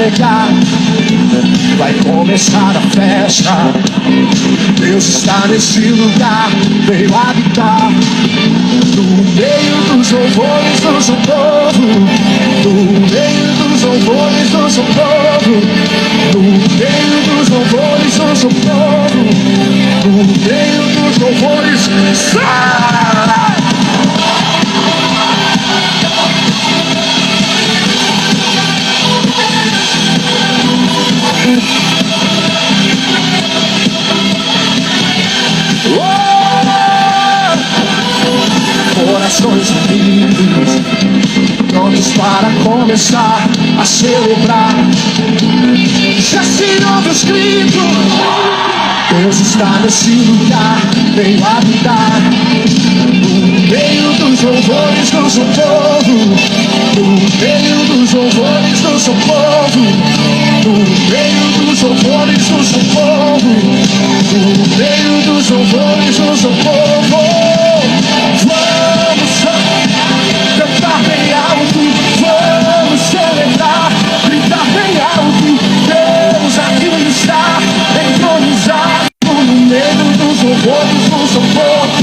pregar, vai começar a festa. Deus está nesse lugar, veio habitar. No meio dos louvores do seu povo, no meio dos louvores do seu povo, no meio dos louvores do seu povo, no meio dos louvores. Corações unidos, prontos para começar a celebrar. Já se ouve os gritos, Deus está nesse lugar, veio habitar. No meio dos louvores do seu povo, no meio dos louvores do seu povo, no meio dos louvores do seu povo, no meio dos louvores do seu povo. Cantar bem alto, vamos celebrar, gritar bem alto. Deus aqui está, entronizado no meio dos louvores do seu povo.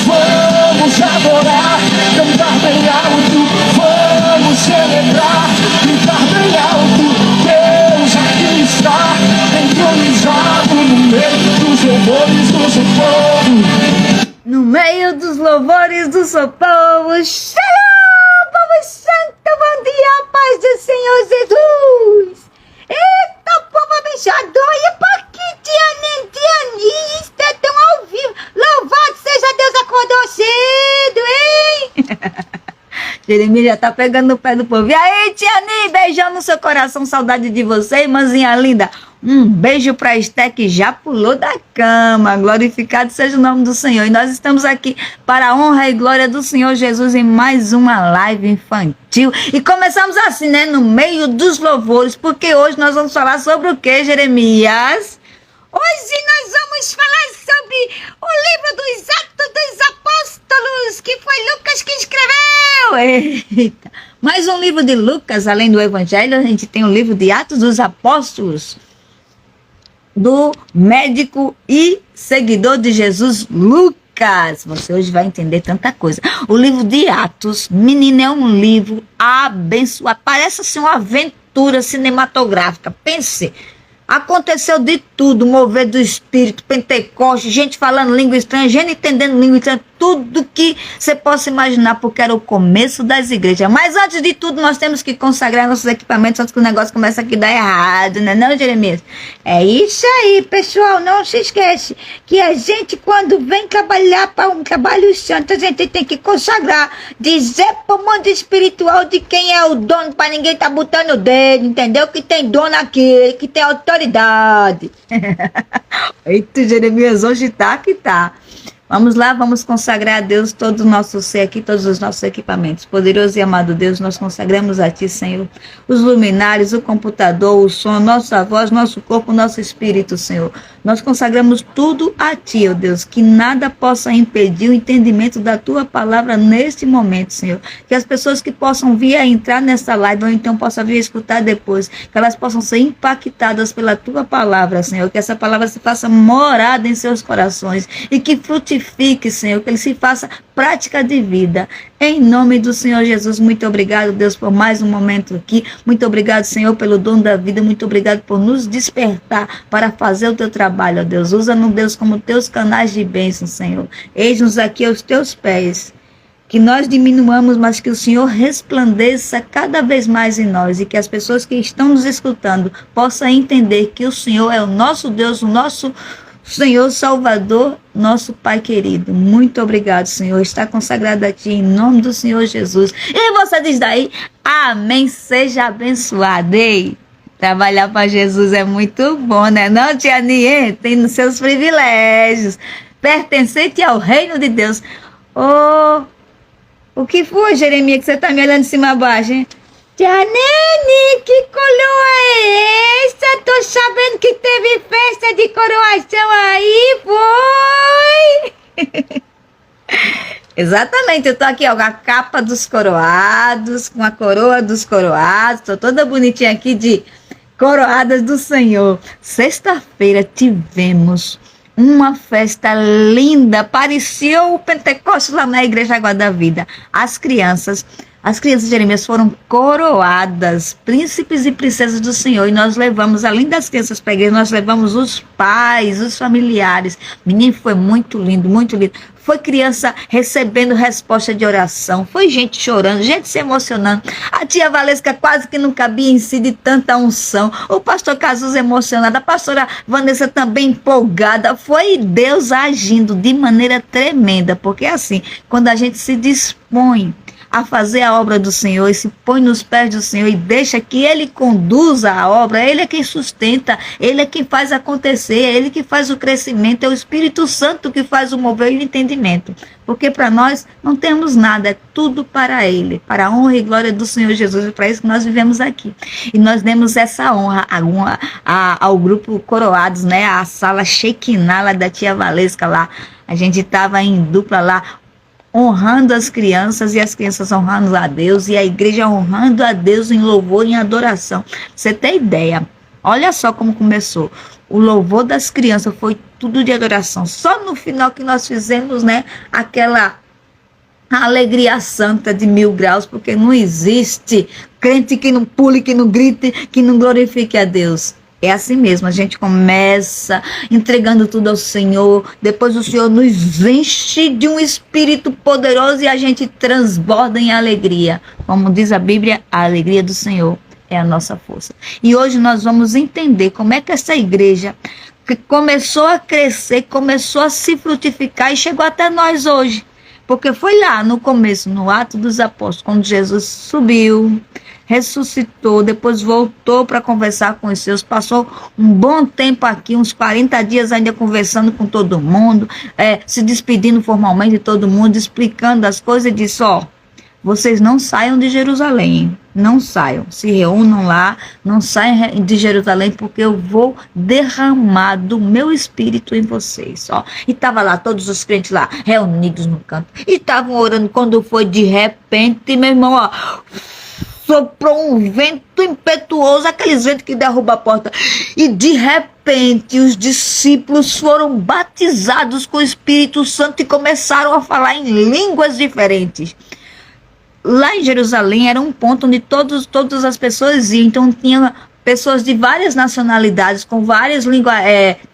Vamos adorar, cantar bem alto, vamos celebrar, gritar bem alto. Deus aqui está, entronizado no meio dos louvores do seu povo. No meio dos louvores do seu povo. Shalom, povo santo, bom dia, paz do Senhor Jesus. Eita, povo abençoado, e por que Tianinha está tão ao vivo? Louvado seja Deus, acordou cedo, hein? Jeremias já tá pegando no pé do povo. E aí, Tianinha, beijão no seu coração, saudade de você, irmãzinha linda. Um beijo para Esté, que já pulou da cama. Glorificado seja o nome do Senhor. E nós estamos aqui para a honra e glória do Senhor Jesus em mais uma live infantil. E começamos assim, né? No meio dos louvores, porque hoje nós vamos falar sobre o que, Jeremias? Hoje nós vamos falar sobre o livro dos Atos dos Apóstolos, que foi Lucas que escreveu. Eita! Mais um livro de Lucas, além do Evangelho, a gente tem o livro de Atos dos Apóstolos, do médico e seguidor de Jesus, Lucas. Você hoje vai entender tanta coisa. O livro de Atos, menina, é um livro abençoado. Parece assim uma aventura cinematográfica. Pense, aconteceu de tudo, mover do Espírito, Pentecoste, gente falando língua estranha, gente entendendo língua estranha, tudo que você possa imaginar, porque era o começo das igrejas. Mas antes de tudo, nós temos que consagrar nossos equipamentos antes que o negócio comece aqui a dar errado, né não, Jeremias? É isso aí, pessoal, não se esquece que a gente, quando vem trabalhar para um trabalho santo, a gente tem que consagrar, dizer para o mundo espiritual de quem é o dono, para ninguém tá botando o dedo, entendeu? Que tem dono aqui, que tem autoridade. Eita, Jeremias, hoje tá que tá. Vamos lá, vamos consagrar a Deus todo o nosso ser aqui, todos os nossos equipamentos. Poderoso e amado Deus, nós consagramos a Ti, Senhor, os luminares, o computador, o som, nossa voz, nosso corpo, nosso espírito, Senhor. Nós consagramos tudo a Ti, ó Deus, que nada possa impedir o entendimento da Tua palavra neste momento, Senhor. Que as pessoas que possam vir a entrar nessa live, ou então possam vir a escutar depois, que elas possam ser impactadas pela Tua palavra, Senhor. Que essa palavra se faça morada em seus corações e que frutifique, Senhor, que ele se faça prática de vida. Em nome do Senhor Jesus, muito obrigado, Deus, por mais um momento aqui. Muito obrigado, Senhor, pelo dom da vida. Muito obrigado por nos despertar para fazer o Teu trabalho, ó Deus. Usa-nos, Deus, como Teus canais de bênção, Senhor. Eis-nos aqui aos Teus pés. Que nós diminuamos, mas que o Senhor resplandeça cada vez mais em nós e que as pessoas que estão nos escutando possam entender que o Senhor é o nosso Deus, o nosso Senhor Salvador, nosso Pai querido. Muito obrigado, Senhor. Está consagrado a Ti em nome do Senhor Jesus. E você diz daí, amém, seja abençoado. Ei, trabalhar para Jesus é muito bom, né? Não, tia Niê, tem os seus privilégios. Pertencente ao reino de Deus. Oh, o que foi, Jeremias, que você está me olhando de cima a baixo, hein? Tia Nene, que coroa é essa? Tô sabendo que teve festa de coroação aí, foi? Exatamente, eu tô aqui, ó, com a capa dos coroados, com a coroa dos coroados, tô toda bonitinha aqui de coroadas do Senhor. Sexta-feira tivemos uma festa linda, parecia o Pentecostes lá na Igreja Água da Vida. As crianças de Jeremias foram coroadas, príncipes e princesas do Senhor, e nós levamos, além das crianças para a igreja, nós levamos os pais, os familiares. Menino, foi muito lindo, muito lindo. Foi criança recebendo resposta de oração, foi gente chorando, gente se emocionando. A tia Valesca quase que não cabia em si de tanta unção. O pastor Cazuza emocionado, a pastora Vanessa também empolgada. Foi Deus agindo de maneira tremenda, porque assim, quando a gente se dispõe a fazer a obra do Senhor e se põe nos pés do Senhor e deixa que Ele conduza a obra, Ele é quem sustenta, Ele é quem faz acontecer, é Ele que faz o crescimento, é o Espírito Santo que faz o mover e o entendimento. Porque para nós não temos nada, é tudo para Ele, para a honra e glória do Senhor Jesus, e para isso que nós vivemos aqui. E nós demos essa honra ao grupo Coroados, né? A sala Shekinah lá da tia Valesca lá. A gente estava em dupla lá, honrando as crianças e as crianças honrando a Deus e a igreja honrando a Deus em louvor e em adoração. Você tem ideia? Olha só como começou. O louvor das crianças foi tudo de adoração. Só no final que nós fizemos, né, aquela alegria santa de 1000 graus, porque não existe crente que não pule, que não grite, que não glorifique a Deus. É assim mesmo, a gente começa entregando tudo ao Senhor, depois o Senhor nos enche de um espírito poderoso e a gente transborda em alegria. Como diz a Bíblia, a alegria do Senhor é a nossa força. E hoje nós vamos entender como é que essa igreja que começou a crescer, começou a se frutificar e chegou até nós hoje. Porque foi lá no começo, no Atos dos Apóstolos, quando Jesus subiu, ressuscitou, depois voltou para conversar com os seus, passou um bom tempo aqui, uns 40 dias ainda conversando com todo mundo, se despedindo formalmente de todo mundo, explicando as coisas, e disse, vocês não saiam de Jerusalém, não saiam, se reúnam lá, não saiam de Jerusalém, porque eu vou derramar do meu espírito em vocês, E estava lá, todos os crentes lá, reunidos no canto, e estavam orando, quando foi de repente, meu irmão, soprou um vento impetuoso, aqueles ventos que derrubam a porta, e de repente os discípulos foram batizados com o Espírito Santo e começaram a falar em línguas diferentes. Lá em Jerusalém era um ponto onde todas as pessoas iam, então tinha pessoas de várias nacionalidades, com vários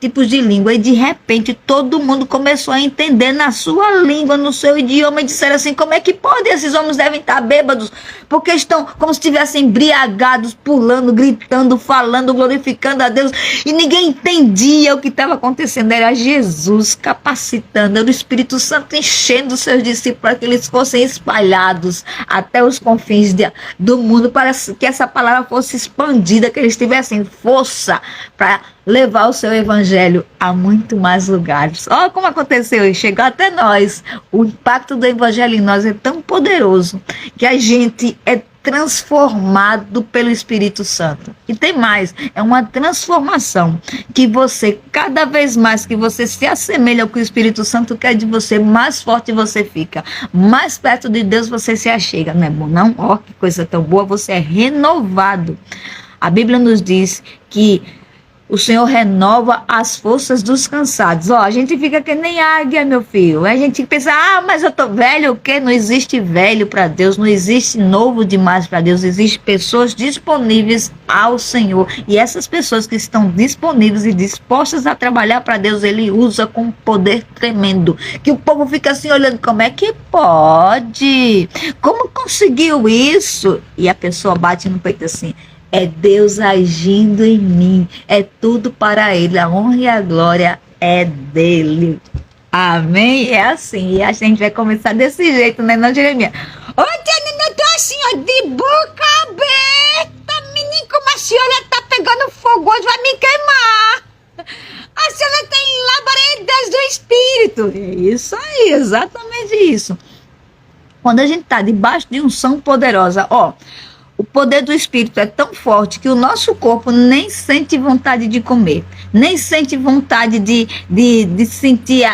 tipos de língua, e de repente todo mundo começou a entender na sua língua, no seu idioma, e disseram assim, como é que pode? Esses homens devem estar bêbados, porque estão como se estivessem embriagados, pulando, gritando, falando, glorificando a Deus, e ninguém entendia o que estava acontecendo. Era Jesus capacitando, era o Espírito Santo enchendo os seus discípulos para que eles fossem espalhados até os confins do mundo, para que essa palavra fosse expandida, que eles tivessem força para levar o seu evangelho a muito mais lugares. Olha como aconteceu e chegou até nós. O impacto do evangelho em nós é tão poderoso que a gente é transformado pelo Espírito Santo. E tem mais, é uma transformação que você, cada vez mais que você se assemelha ao que o Espírito Santo quer de você, mais forte você fica, mais perto de Deus você se achega. Não é bom não? Que coisa tão boa, você é renovado. A Bíblia nos diz que o Senhor renova as forças dos cansados. A gente fica que nem águia, meu filho. A gente pensa, mas eu tô velho, o quê? Não existe velho para Deus, não existe novo demais para Deus. Existem pessoas disponíveis ao Senhor. E essas pessoas que estão disponíveis e dispostas a trabalhar para Deus, Ele usa com poder tremendo. Que o povo fica assim olhando, como é que pode? Como conseguiu isso? E a pessoa bate no peito assim, é Deus agindo em mim, é tudo para Ele, a honra e a glória é dele. Amém? É assim, e a gente vai começar desse jeito, né, não, Jeremias? Tia, eu tô assim, de boca aberta, menino, como a senhora tá pegando fogo hoje, vai me queimar. A senhora tem labaredas do Espírito. É isso aí, exatamente isso. Quando a gente tá debaixo de unção poderosa, O poder do Espírito é tão forte que o nosso corpo nem sente vontade de comer, nem sente vontade de sentir,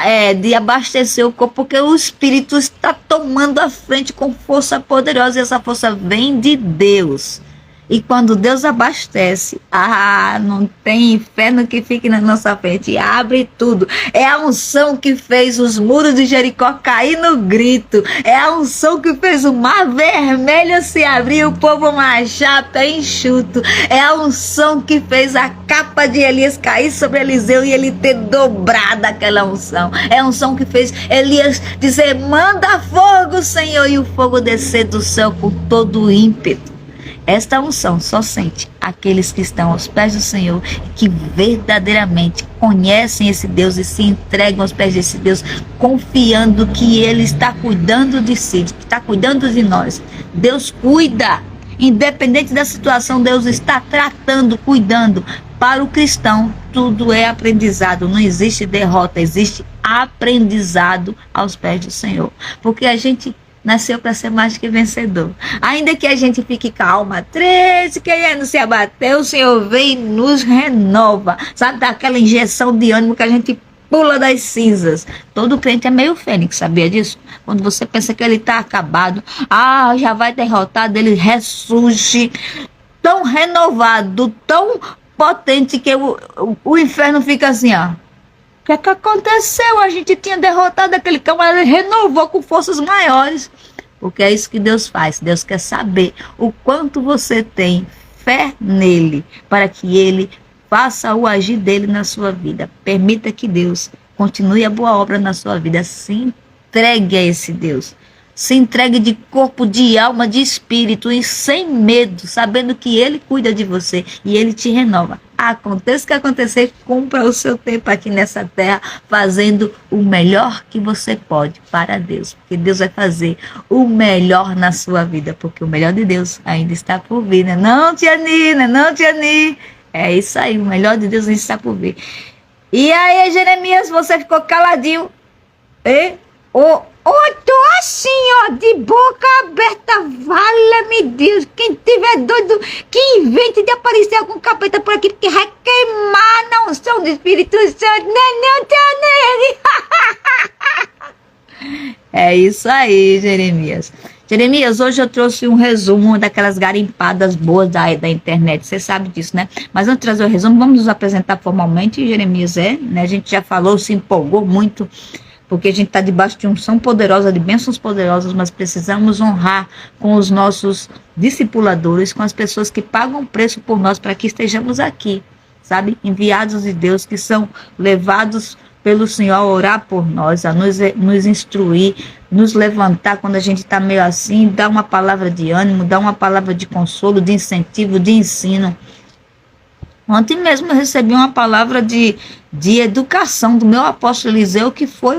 de abastecer o corpo, porque o Espírito está tomando a frente com força poderosa, e essa força vem de Deus. E quando Deus abastece, não tem inferno que fique na nossa frente, abre tudo. É a unção que fez os muros de Jericó cair no grito, é a unção que fez o mar vermelho se abrir, o povo marchar pé enxuto, é a unção que fez a capa de Elias cair sobre Eliseu e ele ter dobrado aquela unção. É a unção que fez Elias dizer: manda fogo, Senhor, e o fogo descer do céu com todo o ímpeto. Esta unção só sente aqueles que estão aos pés do Senhor, que verdadeiramente conhecem esse Deus e se entregam aos pés desse Deus, confiando que Ele está cuidando de si, que está cuidando de nós. Deus cuida, independente da situação, Deus está tratando, cuidando. Para o cristão, tudo é aprendizado, não existe derrota, existe aprendizado aos pés do Senhor, porque a gente nasceu para ser mais que vencedor. Ainda que a gente fique calma, triste, querendo se abater, o Senhor vem e nos renova. Sabe, dá aquela injeção de ânimo que a gente pula das cinzas. Todo crente é meio fênix, sabia disso? Quando você pensa que ele está acabado, já vai derrotado, ele ressurge tão renovado, tão potente, que o inferno fica assim, o que aconteceu? A gente tinha derrotado aquele camarada, ele renovou com forças maiores. Porque é isso que Deus faz. Deus quer saber o quanto você tem fé nele, para que ele faça o agir dele na sua vida. Permita que Deus continue a boa obra na sua vida. Se entregue a esse Deus. Se entregue de corpo, de alma, de espírito e sem medo, sabendo que Ele cuida de você e Ele te renova. Aconteça o que acontecer, cumpra o seu tempo aqui nessa terra, fazendo o melhor que você pode para Deus. Porque Deus vai fazer o melhor na sua vida, porque o melhor de Deus ainda está por vir, né? Não, tia Nina, não, tia Nina. É isso aí, o melhor de Deus ainda está por vir. E aí, Jeremias, você ficou caladinho? Tô assim, de boca aberta, vala-me Deus. Quem tiver doido, que invente de aparecer algum capeta por aqui, porque vai queimar na unção do Espírito Santo, não É isso aí, Jeremias. Jeremias, hoje eu trouxe um resumo daquelas garimpadas boas da internet, você sabe disso, né? Mas antes de trazer o resumo, vamos nos apresentar formalmente. Jeremias né? A gente já falou, se empolgou muito, porque a gente está debaixo de unção poderosa, de bênçãos poderosas, mas precisamos honrar com os nossos discipuladores, com as pessoas que pagam preço por nós para que estejamos aqui, sabe? Enviados de Deus, que são levados pelo Senhor a orar por nós, a nos instruir, nos levantar quando a gente está meio assim, dar uma palavra de ânimo, dar uma palavra de consolo, de incentivo, de ensino. Ontem mesmo eu recebi uma palavra de educação do meu apóstolo Eliseu, que foi,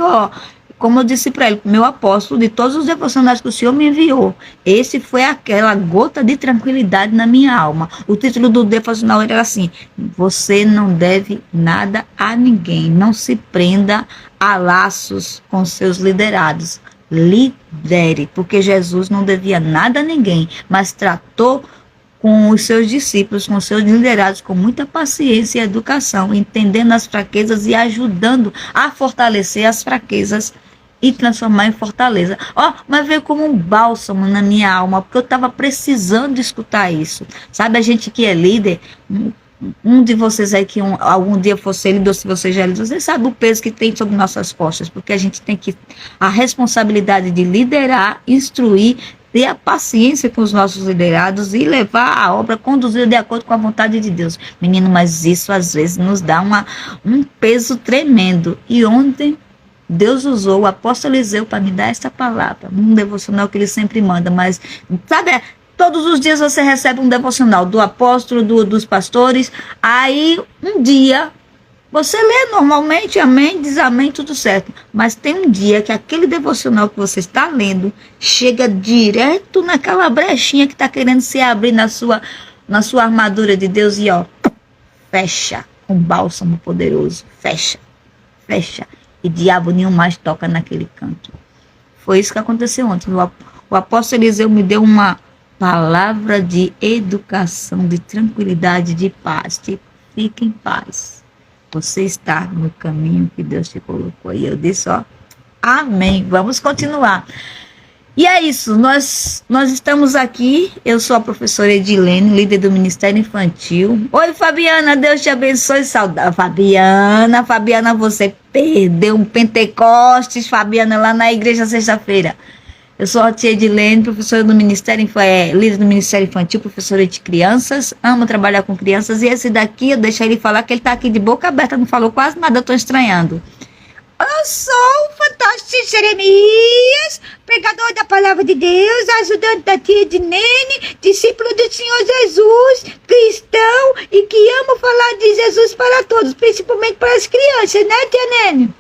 como eu disse para ele, meu apóstolo, de todos os devocionais que o Senhor me enviou, esse foi aquela gota de tranquilidade na minha alma. O título do devocional era assim: você não deve nada a ninguém, não se prenda a laços com seus liderados, lidere, porque Jesus não devia nada a ninguém, mas tratou com os seus discípulos, com os seus liderados, com muita paciência e educação, entendendo as fraquezas e ajudando a fortalecer as fraquezas e transformar em fortaleza. Mas veio como um bálsamo na minha alma, porque eu estava precisando escutar isso. Sabe, a gente que é líder, um de vocês aí que algum dia fosse líder, ou se você já é líder, você sabe o peso que tem sobre nossas costas, porque a gente tem a responsabilidade de liderar, instruir, ter a paciência com os nossos liderados e levar a obra conduzida de acordo com a vontade de Deus. Menino, mas isso às vezes nos dá um peso tremendo. E ontem Deus usou o apóstolo Eliseu para me dar essa palavra, um devocional que ele sempre manda, mas sabe, todos os dias você recebe um devocional do apóstolo, dos pastores, aí um dia você lê normalmente, amém, diz amém, tudo certo. Mas tem um dia que aquele devocional que você está lendo chega direto naquela brechinha que está querendo se abrir na sua armadura de Deus e fecha com bálsamo poderoso. Fecha. E diabo nenhum mais toca naquele canto. Foi isso que aconteceu ontem. O apóstolo Eliseu me deu uma palavra de educação, de tranquilidade, de paz. Fique em paz. Você está no caminho que Deus te colocou. E eu disse, ó, amém. Vamos continuar. E é isso, nós estamos aqui, eu sou a professora Edilene, líder do Ministério Infantil. Oi, Fabiana, Deus te abençoe, saudade. Fabiana, você perdeu um Pentecostes, Fabiana, lá na igreja sexta-feira. Eu sou a tia Edilene, professora do Ministério, líder do Ministério Infantil, professora de crianças, amo trabalhar com crianças, e esse daqui, eu deixo ele falar que ele está aqui de boca aberta, não falou quase nada, eu estou estranhando. Eu sou o fantástico Jeremias, pregador da palavra de Deus, ajudante da tia Edilene, discípulo do Senhor Jesus, cristão e que amo falar de Jesus para todos, principalmente para as crianças, né, tia Nene?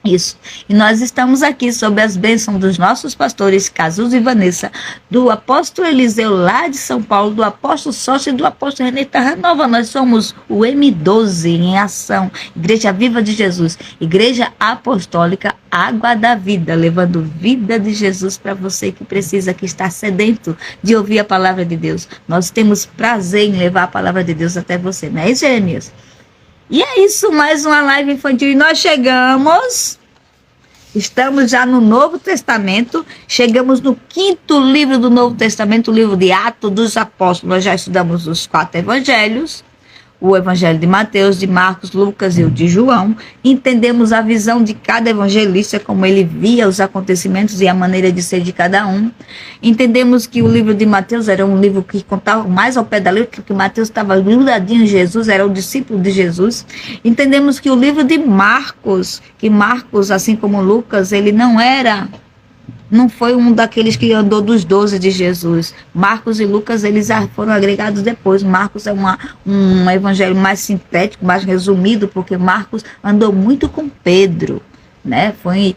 Isso. E nós estamos aqui sob as bênçãos dos nossos pastores Cazuza e Vanessa, do apóstolo Eliseu lá de São Paulo, do apóstolo Sócio e do apóstolo René Terra Nova. Nós somos o M12 em ação, Igreja Viva de Jesus, Igreja Apostólica Água da Vida, levando vida de Jesus para você que precisa, que está sedento de ouvir a palavra de Deus. Nós temos prazer em levar a palavra de Deus até você, não é isso, Jeremias? E é isso, mais uma live infantil. E nós estamos já no Novo Testamento, chegamos no 5º livro do Novo Testamento, o livro de Atos dos Apóstolos. Nós já estudamos os 4 evangelhos, o evangelho de Mateus, de Marcos, Lucas e o de João. Entendemos a visão de cada evangelista, como ele via os acontecimentos e a maneira de ser de cada um. Entendemos que o livro de Mateus era um livro que contava mais ao pé da letra, que Mateus estava grudadinho em Jesus, era o discípulo de Jesus. Entendemos que o livro de Marcos, que Marcos, assim como Lucas, ele não foi um daqueles que andou dos 12 de Jesus. Marcos e Lucas, eles foram agregados depois. Marcos é um evangelho mais sintético, mais resumido, porque Marcos andou muito com Pedro, né? Foi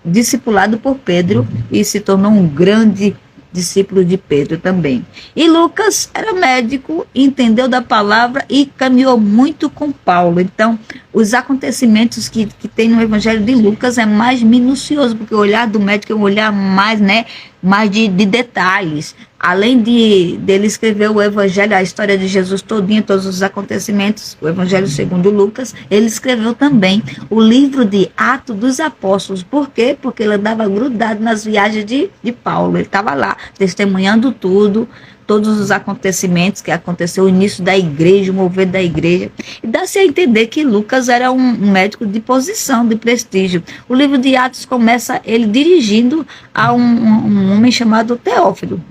discipulado por Pedro e se tornou um grande discípulo de Pedro também. E Lucas era médico, entendeu da palavra e caminhou muito com Paulo. Então, os acontecimentos que tem no evangelho de Lucas é mais minucioso, porque o olhar do médico é um olhar mais, né, mais de detalhes. Além dele escrever o evangelho, a história de Jesus todinha, todos os acontecimentos, o evangelho segundo Lucas, ele escreveu também o livro de Atos dos Apóstolos. Por quê? Porque ele andava grudado nas viagens de Paulo. Ele estava lá, testemunhando tudo, todos os acontecimentos que aconteceu, o início da igreja, o mover da igreja. E dá-se a entender que Lucas era um médico de posição, de prestígio. O livro de Atos começa ele dirigindo a um homem chamado Teófilo.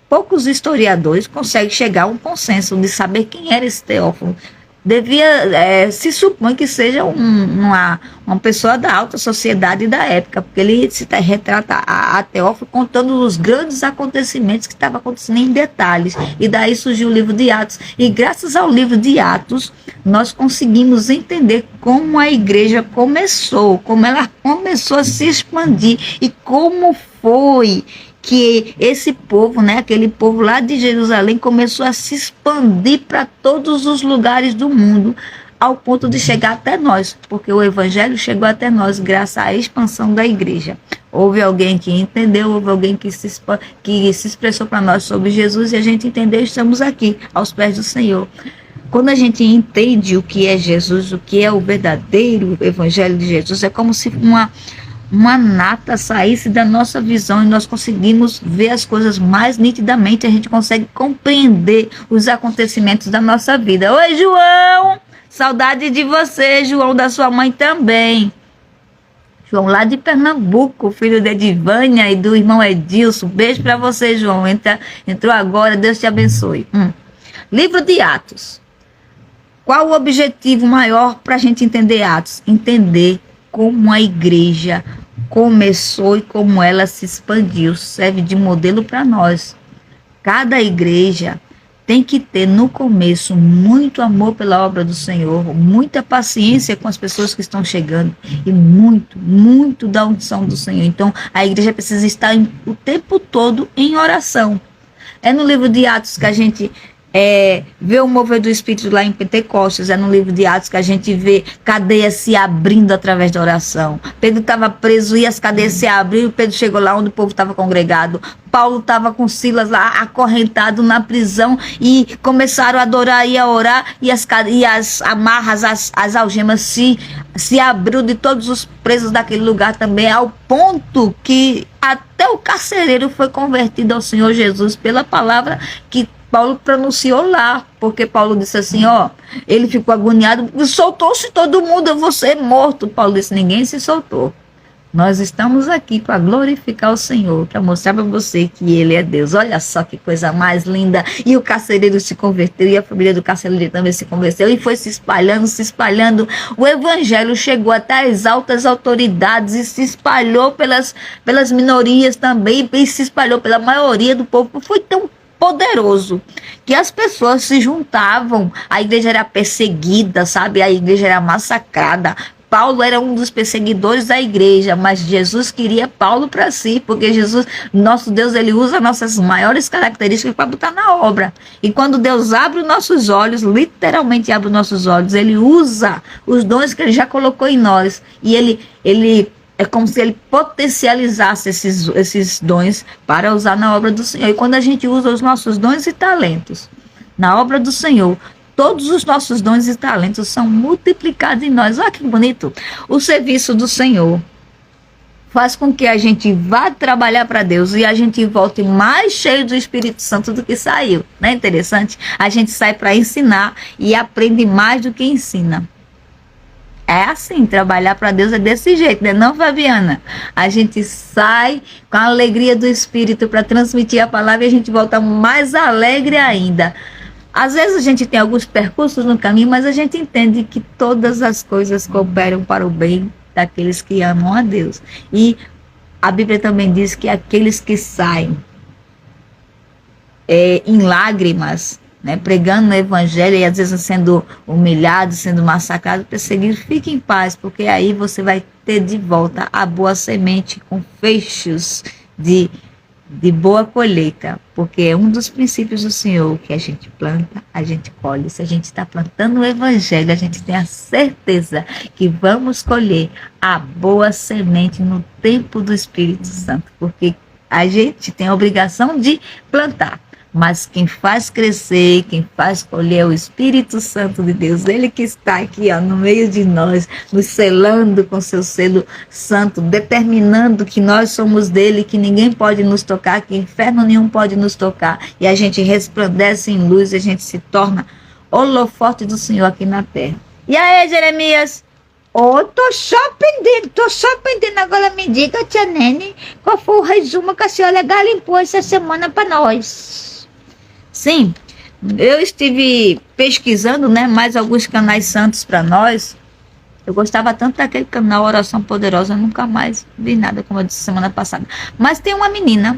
Poucos historiadores conseguem chegar a um consenso de saber quem era esse Teófilo. Se supõe que seja uma pessoa da alta sociedade da época, porque ele se retrata a Teófilo contando os grandes acontecimentos que estavam acontecendo em detalhes, e daí surgiu o livro de Atos, e graças ao livro de Atos, nós conseguimos entender como a igreja começou, como ela começou a se expandir, e como foi que esse povo, né, aquele povo lá de Jerusalém começou a se expandir para todos os lugares do mundo, ao ponto de chegar até nós, porque o evangelho chegou até nós graças à expansão da igreja. Houve alguém que entendeu, houve alguém que se expressou para nós sobre Jesus, e a gente entendeu e estamos aqui, aos pés do Senhor. Quando a gente entende o que é Jesus, o que é o verdadeiro evangelho de Jesus, é como se uma nata saísse da nossa visão e nós conseguimos ver as coisas mais nitidamente, a gente consegue compreender os acontecimentos da nossa vida. Oi, João! Saudade de você, João, da sua mãe também. João, lá de Pernambuco, filho de Edivânia e do irmão Edilson. Beijo para você, João. Entrou agora, Deus te abençoe. Livro de Atos. Qual o objetivo maior para a gente entender Atos? Entender como a igreja começou e como ela se expandiu, serve de modelo para nós. Cada igreja tem que ter no começo muito amor pela obra do Senhor, muita paciência com as pessoas que estão chegando e muito da unção do Senhor. Então a igreja precisa estar o tempo todo em oração. É no livro de Atos que a gente ver o mover do Espírito lá em Pentecostes, no livro de Atos que a gente vê cadeias se abrindo através da oração. Pedro estava preso e as cadeias se abriram, Pedro chegou lá onde o povo estava congregado. Paulo estava com Silas lá acorrentado na prisão e começaram a adorar e a orar, e as amarras, as algemas se abriu de todos os presos daquele lugar também, ao ponto que até o carcereiro foi convertido ao Senhor Jesus pela palavra que Paulo pronunciou lá, porque Paulo disse assim, ele ficou agoniado, soltou-se todo mundo, eu vou ser morto. Paulo disse, ninguém se soltou. Nós estamos aqui para glorificar o Senhor, para mostrar para você que Ele é Deus. Olha só que coisa mais linda. E o carcereiro se converteu, e a família do carcereiro também se converteu, e foi se espalhando, se espalhando. O evangelho chegou até as altas autoridades e se espalhou pelas minorias também, e se espalhou pela maioria do povo. Foi tão poderoso que as pessoas se juntavam, a igreja era perseguida, sabe? A igreja era massacrada. Paulo era um dos perseguidores da igreja, mas Jesus queria Paulo para si, porque Jesus, nosso Deus, ele usa nossas maiores características para botar na obra. E quando Deus abre os nossos olhos, literalmente abre os nossos olhos, ele usa os dons que ele já colocou em nós, e ele é como se ele potencializasse esses dons para usar na obra do Senhor. E quando a gente usa os nossos dons e talentos na obra do Senhor, todos os nossos dons e talentos são multiplicados em nós. Olha que bonito. O serviço do Senhor faz com que a gente vá trabalhar para Deus e a gente volte mais cheio do Espírito Santo do que saiu. Não é interessante? A gente sai para ensinar e aprende mais do que ensina. É assim, trabalhar para Deus é desse jeito, né? Não, Fabiana? A gente sai com a alegria do Espírito para transmitir a palavra e a gente volta mais alegre ainda. Às vezes a gente tem alguns percursos no caminho, mas a gente entende que todas as coisas cooperam para o bem daqueles que amam a Deus. E a Bíblia também diz que aqueles que saem em lágrimas, né, pregando o evangelho e às vezes sendo humilhado, sendo massacrado, perseguido, fique em paz, porque aí você vai ter de volta a boa semente com feixes de boa colheita, porque é um dos princípios do Senhor que a gente planta, a gente colhe. Se a gente está plantando o evangelho, a gente tem a certeza que vamos colher a boa semente no tempo do Espírito Santo, porque a gente tem a obrigação de plantar. Mas quem faz crescer, quem faz colher é o Espírito Santo de Deus. Ele que está aqui no meio de nós, nos selando com seu selo santo, determinando que nós somos dele, que ninguém pode nos tocar, que inferno nenhum pode nos tocar. E a gente resplandece em luz, a gente se torna holofote do Senhor aqui na terra. E aí, Jeremias? Tô só aprendendo. Agora me diga, tia Nene, qual foi o resumo que a senhora garimpou essa semana para nós? Sim, eu estive pesquisando, né, mais alguns canais santos para nós. Eu gostava tanto daquele canal Oração Poderosa, eu nunca mais vi nada, como eu disse semana passada. Mas tem uma menina,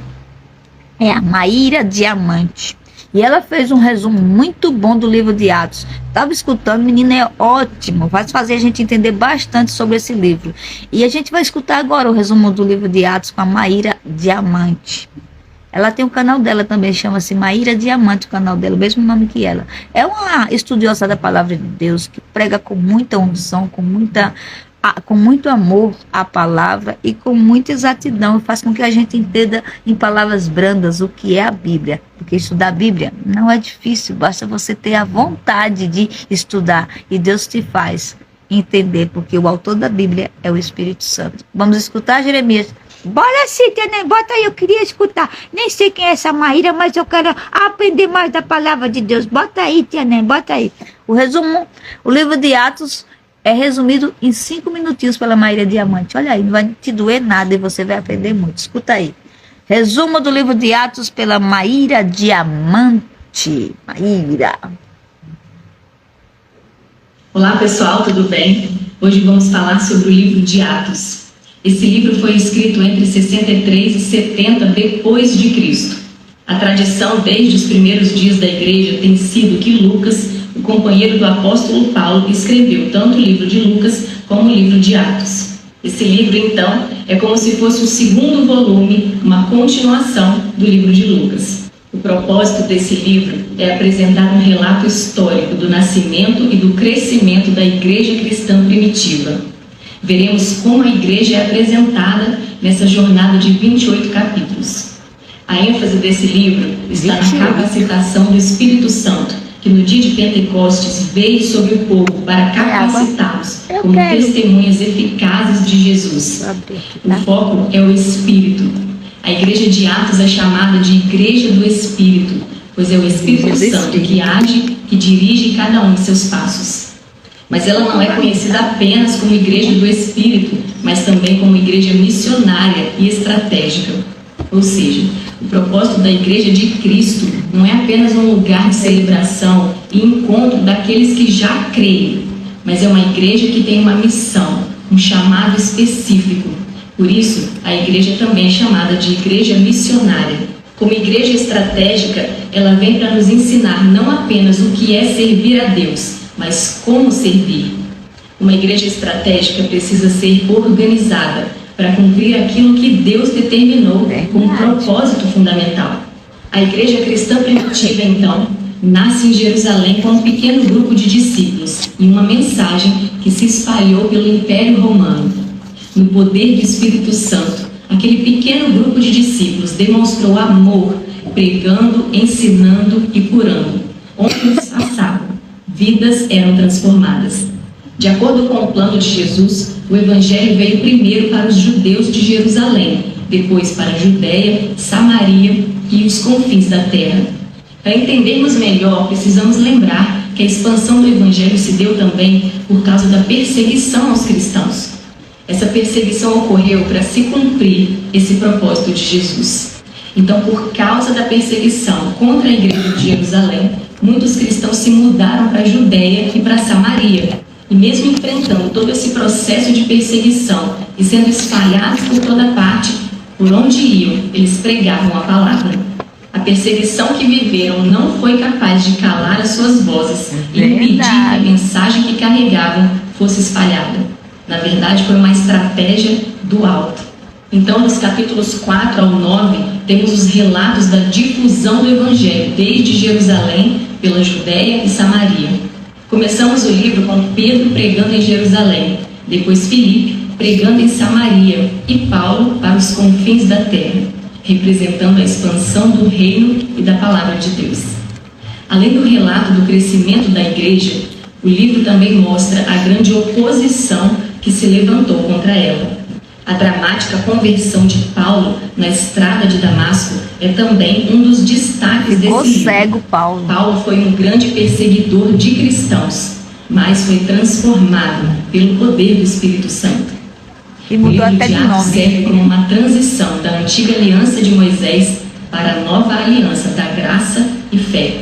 a Maíra Diamante, e ela fez um resumo muito bom do livro de Atos. Estava escutando, menina, é ótimo, vai fazer a gente entender bastante sobre esse livro. E a gente vai escutar agora o resumo do livro de Atos com a Maíra Diamante. Ela tem um canal dela também, chama-se Maíra Diamante, o canal dela, o mesmo nome que ela. É uma estudiosa da palavra de Deus, que prega com muita unção, com muito amor a palavra e com muita exatidão. E faz com que a gente entenda em palavras brandas o que é a Bíblia. Porque estudar a Bíblia não é difícil, basta você ter a vontade de estudar. E Deus te faz entender, porque o autor da Bíblia é o Espírito Santo. Vamos escutar, Jeremias? Bora sim, Tia, bota aí, eu queria escutar. Nem sei quem é essa Maíra, mas eu quero aprender mais da palavra de Deus. Bota aí, Tia, bota aí. O resumo, o livro de Atos é resumido em 5 minutinhos pela Maíra Diamante. Olha aí, não vai te doer nada e você vai aprender muito. Escuta aí. Resumo do livro de Atos pela Maíra Diamante. Maíra. Olá, pessoal, tudo bem? Hoje vamos falar sobre o livro de Atos. Esse livro foi escrito entre 63 e 70 depois de Cristo. A tradição desde os primeiros dias da igreja tem sido que Lucas, o companheiro do apóstolo Paulo, escreveu tanto o livro de Lucas como o livro de Atos. Esse livro, então, é como se fosse o segundo volume, uma continuação do livro de Lucas. O propósito desse livro é apresentar um relato histórico do nascimento e do crescimento da igreja cristã primitiva. Veremos como a igreja é apresentada nessa jornada de 28 capítulos. A ênfase desse livro está na capacitação do Espírito Santo, que no dia de Pentecostes veio sobre o povo para capacitá-los como testemunhas eficazes de Jesus. O foco é o Espírito. A igreja de Atos é chamada de Igreja do Espírito, pois é o Espírito Santo que age, que dirige cada um de seus passos. Mas ela não é conhecida apenas como Igreja do Espírito, mas também como igreja missionária e estratégica. Ou seja, o propósito da Igreja de Cristo não é apenas um lugar de celebração e encontro daqueles que já creem, mas é uma igreja que tem uma missão, um chamado específico. Por isso, a igreja também é chamada de igreja missionária. Como igreja estratégica, ela vem para nos ensinar não apenas o que é servir a Deus, mas como servir. Uma igreja estratégica precisa ser organizada para cumprir aquilo que Deus determinou como propósito fundamental. A igreja cristã primitiva, então, nasce em Jerusalém com um pequeno grupo de discípulos e uma mensagem que se espalhou pelo Império Romano. No poder do Espírito Santo, aquele pequeno grupo de discípulos demonstrou amor, pregando, ensinando e curando. Onde eles passavam, vidas eram transformadas. De acordo com o plano de Jesus, o Evangelho veio primeiro para os judeus de Jerusalém, depois para a Judéia, Samaria e os confins da terra. Para entendermos melhor, precisamos lembrar que a expansão do Evangelho se deu também por causa da perseguição aos cristãos. Essa perseguição ocorreu para se cumprir esse propósito de Jesus. Então, por causa da perseguição contra a igreja de Jerusalém, muitos cristãos se mudaram para a Judéia e para Samaria. E mesmo enfrentando todo esse processo de perseguição e sendo espalhados por toda parte, por onde iam, eles pregavam a palavra. A perseguição que viveram não foi capaz de calar as suas vozes e impedir que a mensagem que carregavam fosse espalhada. Na verdade, foi uma estratégia do alto. Então, nos capítulos 4 ao 9, temos os relatos da difusão do Evangelho desde Jerusalém, pela Judéia e Samaria. Começamos o livro com Pedro pregando em Jerusalém, depois Filipe pregando em Samaria e Paulo para os confins da terra, representando a expansão do reino e da palavra de Deus. Além do relato do crescimento da igreja, o livro também mostra a grande oposição que se levantou contra ela. A dramática conversão de Paulo na estrada de Damasco é também um dos destaques desse livro. Cego, Paulo. Paulo foi um grande perseguidor de cristãos, mas foi transformado pelo poder do Espírito Santo. E mudou até de nome. Serve como uma transição da antiga aliança de Moisés para a nova aliança da graça e fé.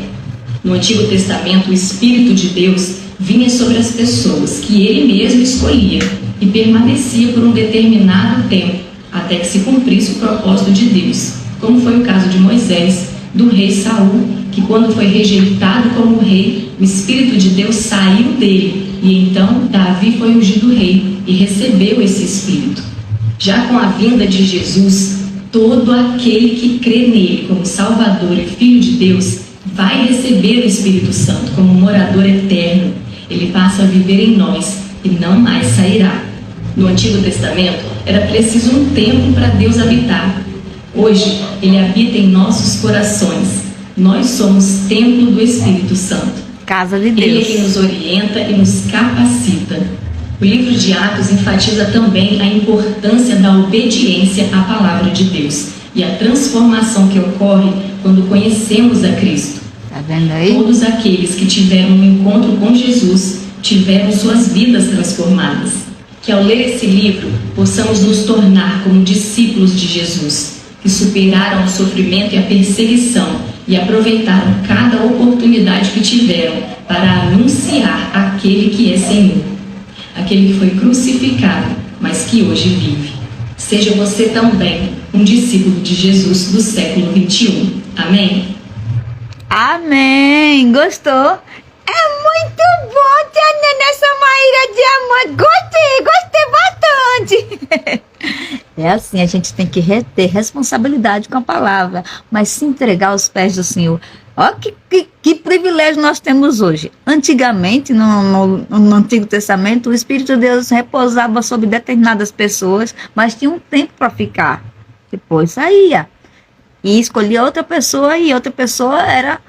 No Antigo Testamento, o Espírito de Deus vinha sobre as pessoas que ele mesmo escolhia e permanecia por um determinado tempo, até que se cumprisse o propósito de Deus, como foi o caso de Moisés, do rei Saul, que quando foi rejeitado como rei, o Espírito de Deus saiu dele, e então Davi foi ungido rei e recebeu esse Espírito. Já com a vinda de Jesus, todo aquele que crê nele como Salvador e Filho de Deus vai receber o Espírito Santo como morador eterno. Ele passa a viver em nós e não mais sairá. No Antigo Testamento, era preciso um templo para Deus habitar. Hoje, ele habita em nossos corações. Nós somos templo do Espírito Santo. Casa de Deus. Ele é quem nos orienta e nos capacita. O livro de Atos enfatiza também a importância da obediência à palavra de Deus e a transformação que ocorre quando conhecemos a Cristo. Tá vendo aí? Todos aqueles que tiveram um encontro com Jesus tiveram suas vidas transformadas. Que ao ler esse livro possamos nos tornar como discípulos de Jesus, que superaram o sofrimento e a perseguição e aproveitaram cada oportunidade que tiveram para anunciar aquele que é Senhor, aquele que foi crucificado, mas que hoje vive. Seja você também um discípulo de Jesus do século 21. Amém? Amém! Gostou? É muito bom ter a Nena Samaíra de amor. Gostei bastante. É assim, a gente tem que ter responsabilidade com a palavra, mas se entregar aos pés do Senhor. Olha que privilégio nós temos hoje. Antigamente, no Antigo Testamento, o Espírito de Deus repousava sobre determinadas pessoas, mas tinha um tempo para ficar. Depois saía. E escolhia outra pessoa, e outra pessoa era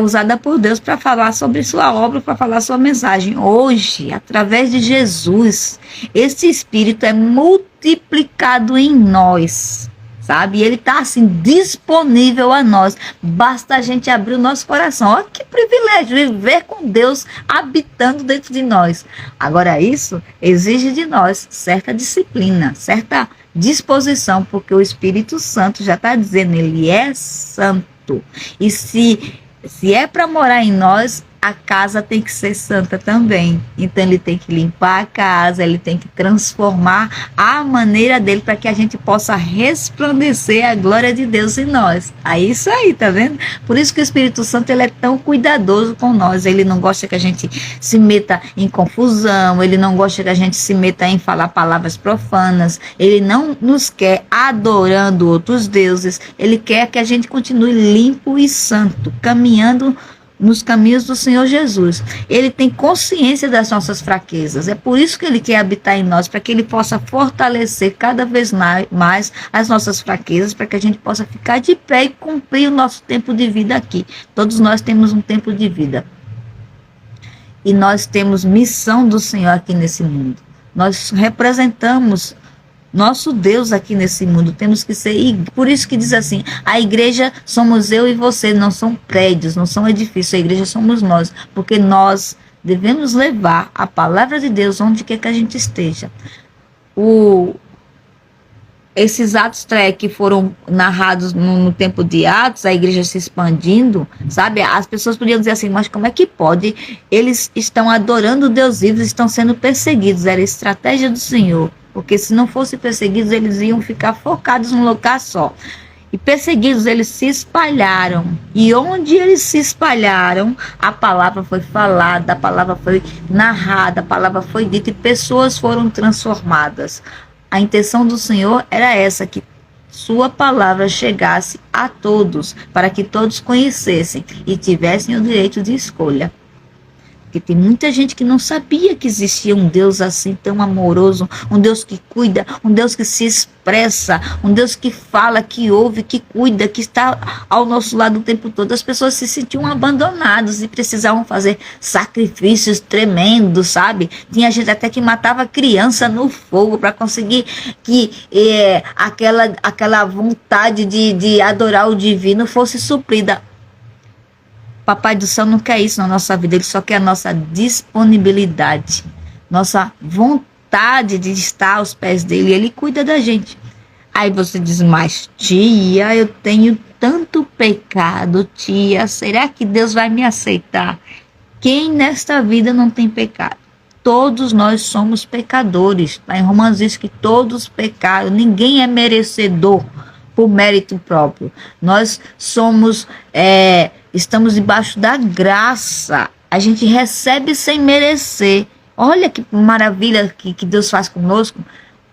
usada por Deus para falar sobre sua obra, para falar sua mensagem. Hoje, através de Jesus, esse Espírito é multiplicado em nós, sabe? E ele está assim, disponível a nós. Basta a gente abrir o nosso coração. Olha que privilégio, viver com Deus habitando dentro de nós. Agora, isso exige de nós certa disciplina, certa disposição, porque o Espírito Santo já está dizendo, ele é santo. E se é para morar em nós, a casa tem que ser santa também. Então ele tem que limpar a casa, ele tem que transformar a maneira dele para que a gente possa resplandecer a glória de Deus em nós. É isso aí, tá vendo? Por isso que o Espírito Santo ele é tão cuidadoso com nós. Ele não gosta que a gente se meta em confusão, ele não gosta que a gente se meta em falar palavras profanas, ele não nos quer adorando outros deuses, ele quer que a gente continue limpo e santo, caminhando nos caminhos do Senhor Jesus. Ele tem consciência das nossas fraquezas. É por isso que ele quer habitar em nós, para que ele possa fortalecer cada vez mais as nossas fraquezas, para que a gente possa ficar de pé e cumprir o nosso tempo de vida aqui. Todos nós temos um tempo de vida. E nós temos missão do Senhor aqui nesse mundo. Nós representamos nosso Deus aqui nesse mundo, temos que ser, e por isso que diz assim, a igreja somos eu e você, não são prédios, não são edifícios, a igreja somos nós, porque nós devemos levar a palavra de Deus onde quer que a gente esteja. Esses atos que foram narrados no tempo de Atos, a igreja se expandindo, sabe? As pessoas podiam dizer assim, mas como é que pode? Eles estão adorando o Deus vivo, estão sendo perseguidos, era a estratégia do Senhor. Porque se não fossem perseguidos, eles iam ficar focados num lugar só. E perseguidos, eles se espalharam. E onde eles se espalharam, a palavra foi falada, a palavra foi narrada, a palavra foi dita e pessoas foram transformadas. A intenção do Senhor era essa, que sua palavra chegasse a todos, para que todos conhecessem e tivessem o direito de escolha. Porque tem muita gente que não sabia que existia um Deus assim tão amoroso, um Deus que cuida, um Deus que se expressa, um Deus que fala, que ouve, que cuida, que está ao nosso lado o tempo todo. As pessoas se sentiam abandonadas e precisavam fazer sacrifícios tremendos, sabe? Tinha gente até que matava criança no fogo para conseguir que aquela vontade de adorar o divino fosse suprida. Papai do céu não quer isso na nossa vida, ele só quer a nossa disponibilidade, nossa vontade de estar aos pés dele, ele cuida da gente. Aí você diz, mas tia, eu tenho tanto pecado, tia, será que Deus vai me aceitar? Quem nesta vida não tem pecado? Todos nós somos pecadores. Lá em Romanos diz que todos pecaram, ninguém é merecedor por mérito próprio. Nós somos... estamos debaixo da graça, a gente recebe sem merecer. Olha que maravilha que Deus faz conosco.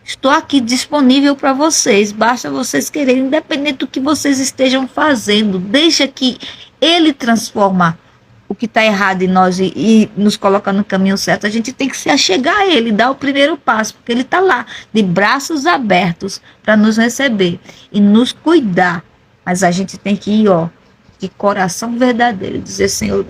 Estou aqui disponível para vocês, basta vocês quererem, independente do que vocês estejam fazendo, deixa que Ele transforma o que está errado em nós e nos coloca no caminho certo. A gente tem que se achegar a Ele, dar o primeiro passo, porque Ele está lá, de braços abertos, para nos receber e nos cuidar. Mas a gente tem que ir, de coração verdadeiro, dizer, Senhor,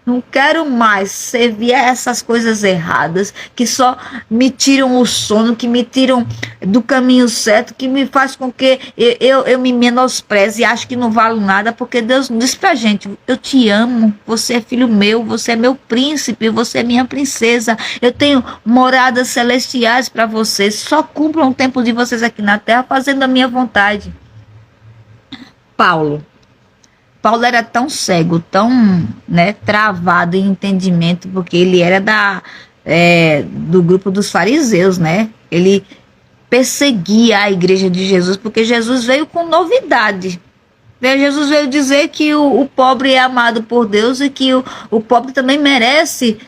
não quero mais servir a essas coisas erradas, que só me tiram o sono, que me tiram do caminho certo, que me faz com que eu me menospreze e acho que não valo nada, porque Deus diz pra gente, eu te amo, você é filho meu, você é meu príncipe, você é minha princesa, eu tenho moradas celestiais para vocês, só cumpram o tempo de vocês aqui na terra, fazendo a minha vontade. Paulo era tão cego, tão travado em entendimento, porque ele era do grupo dos fariseus, Ele perseguia a igreja de Jesus, porque Jesus veio com novidade. Jesus veio dizer que o pobre é amado por Deus e que o pobre também merece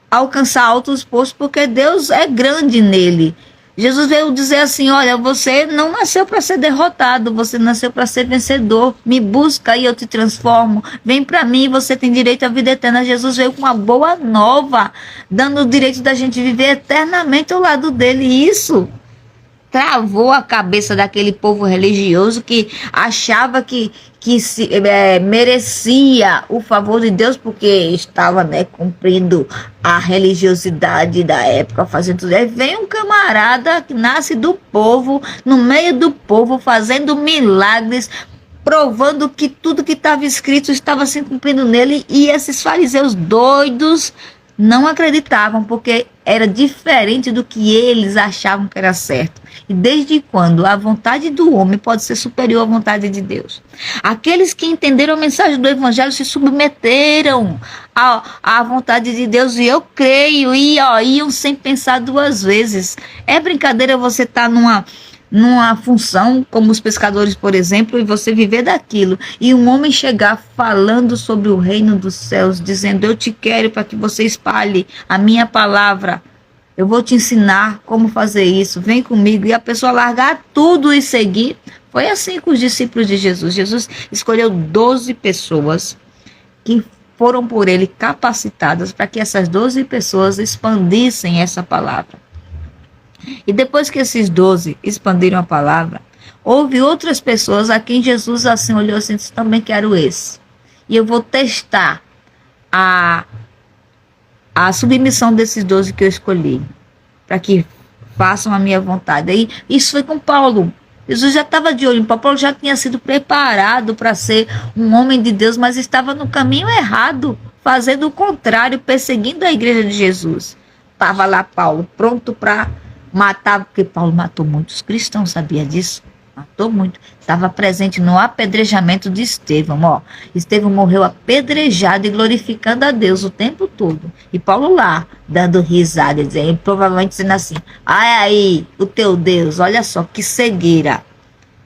alcançar altos postos, porque Deus é grande nele. Jesus veio dizer assim: olha, você não nasceu para ser derrotado, você nasceu para ser vencedor. Me busca e eu te transformo. Vem para mim, você tem direito à vida eterna. Jesus veio com uma boa nova, dando o direito da gente viver eternamente ao lado dele. E isso travou a cabeça daquele povo religioso que achava que merecia o favor de Deus porque estava, né, cumprindo a religiosidade da época, fazendo tudo. Aí vem um camarada que nasce do povo, no meio do povo, fazendo milagres, provando que tudo que estava escrito estava se cumprindo nele, e esses fariseus doidos não acreditavam, porque era diferente do que eles achavam que era certo. E desde quando a vontade do homem pode ser superior à vontade de Deus? Aqueles que entenderam a mensagem do Evangelho se submeteram à vontade de Deus, e eu creio, e iam sem pensar duas vezes. É brincadeira você estar numa função, como os pescadores, por exemplo, e você viver daquilo, e um homem chegar falando sobre o reino dos céus, dizendo: eu te quero para que você espalhe a minha palavra, eu vou te ensinar como fazer isso, vem comigo, e a pessoa largar tudo e seguir. Foi assim com os discípulos de Jesus. Jesus escolheu 12 pessoas que foram por ele capacitadas para que essas 12 pessoas expandissem essa palavra. E depois que esses 12 expandiram a palavra, houve outras pessoas a quem Jesus assim olhou assim: também quero esse. E eu vou testar a submissão desses 12 que eu escolhi, para que façam a minha vontade. Aí, isso foi com Paulo. Jesus já estava de olho em Paulo. Paulo já tinha sido preparado para ser um homem de Deus, mas estava no caminho errado, fazendo o contrário, perseguindo a igreja de Jesus. Estava lá Paulo, pronto para matar, porque Paulo matou muitos cristãos, sabia disso? Matou muito. Estava presente no apedrejamento de Estevão. Estevão morreu apedrejado e glorificando a Deus o tempo todo. E Paulo lá, dando risada, dizendo, provavelmente dizendo assim: ai aí, o teu Deus, olha só que cegueira.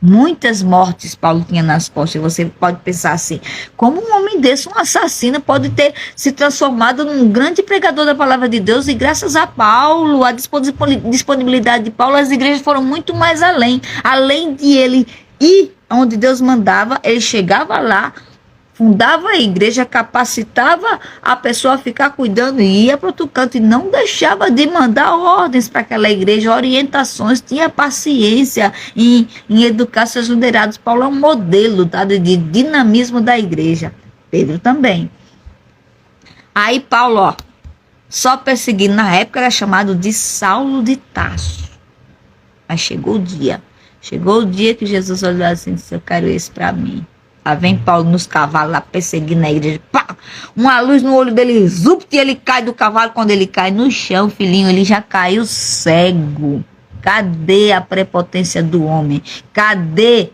Muitas mortes Paulo tinha nas costas. Você pode pensar assim: como um homem desse, um assassino, pode ter se transformado num grande pregador da palavra de Deus? E graças a Paulo, a disponibilidade de Paulo, as igrejas foram muito mais além. Além de ele ir onde Deus mandava, ele chegava lá, fundava a igreja, capacitava a pessoa a ficar cuidando, e ia para outro canto, e não deixava de mandar ordens para aquela igreja, orientações, tinha paciência em educar seus liderados. Paulo é um modelo, tá, de dinamismo da igreja. Pedro também. Aí Paulo, só perseguindo, na época era chamado de Saulo de Tarso. Mas chegou o dia que Jesus olhou assim e disse: eu quero esse para mim. Lá vem Paulo nos cavalos lá perseguindo a igreja. Pá! Uma luz no olho dele, zup, e ele cai do cavalo. Quando ele cai no chão, filhinho, ele já caiu cego. Cadê a prepotência do homem? Cadê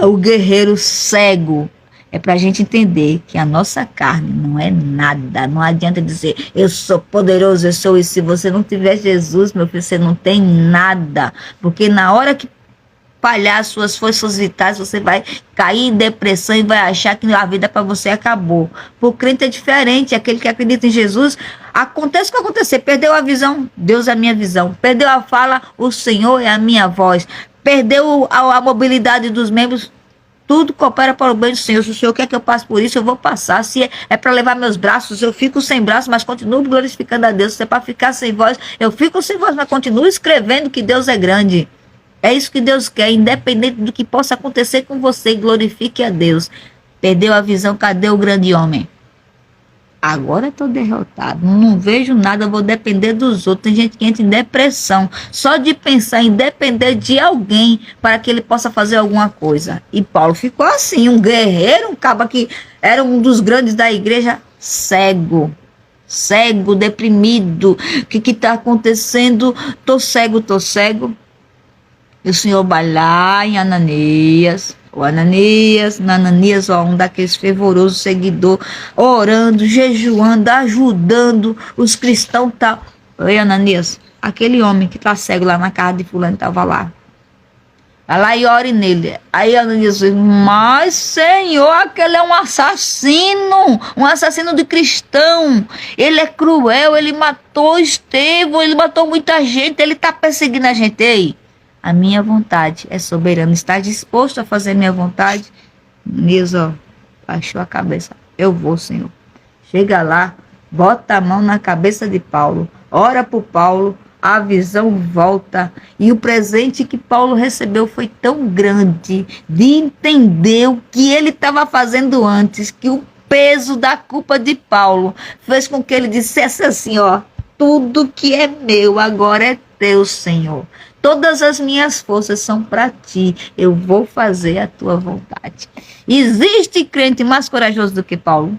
o guerreiro cego? É para a gente entender que a nossa carne não é nada. Não adianta dizer: eu sou poderoso, eu sou isso. Se você não tiver Jesus, meu filho, você não tem nada. Porque na hora que falhar as suas forças vitais, você vai cair em depressão e vai achar que a vida para você acabou. Para o crente é diferente. Aquele que acredita em Jesus, acontece o que acontecer. Perdeu a visão, Deus é a minha visão. Perdeu a fala, o Senhor é a minha voz. Perdeu a mobilidade dos membros, tudo coopera para o bem do Senhor. Se o Senhor quer que eu passe por isso, eu vou passar. Se é para levar meus braços, eu fico sem braços, mas continuo glorificando a Deus. Se é para ficar sem voz, eu fico sem voz, mas continuo escrevendo que Deus é grande. É isso que Deus quer, independente do que possa acontecer com você, glorifique a Deus. Perdeu a visão, cadê o grande homem? Agora estou derrotado, não vejo nada, vou depender dos outros. Tem gente que entra em depressão só de pensar em depender de alguém para que ele possa fazer alguma coisa. E Paulo ficou assim, um guerreiro, um caba que era um dos grandes da igreja, cego, deprimido. O que está acontecendo? Tô cego. E o Senhor vai lá em Ananias, um daqueles fervorosos seguidores, orando, jejuando, ajudando os cristãos e tal. Oi, Ananias, aquele homem que está cego lá na casa de fulano estava lá. Vai lá e ore nele. Aí Ananias diz, mas Senhor, aquele é um assassino de cristão. Ele é cruel, ele matou Estevão, ele matou muita gente, ele está perseguindo a gente. Ei, a minha vontade é soberana. Está disposto a fazer minha vontade? Ananias, baixou a cabeça. Eu vou, Senhor. Chega lá, bota a mão na cabeça de Paulo, ora por Paulo, a visão volta. E o presente que Paulo recebeu foi tão grande de entender o que ele estava fazendo antes, que o peso da culpa de Paulo fez com que ele dissesse assim, tudo que é meu agora é teu, Senhor. Todas as minhas forças são para ti. Eu vou fazer a tua vontade. Existe crente mais corajoso do que Paulo?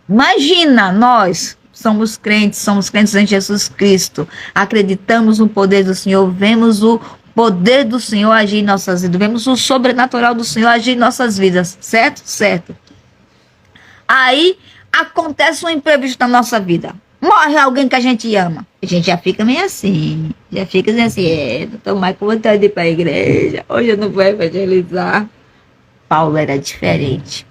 Imagina, nós somos crentes em Jesus Cristo. Acreditamos no poder do Senhor, vemos o poder do Senhor agir em nossas vidas, vemos o sobrenatural do Senhor agir em nossas vidas, certo? Certo. Aí acontece um imprevisto na nossa vida. Morre alguém que a gente ama. A gente já fica meio assim. Já fica assim, não estou mais com vontade de ir para a igreja. Hoje eu não vou evangelizar. Paulo era diferente.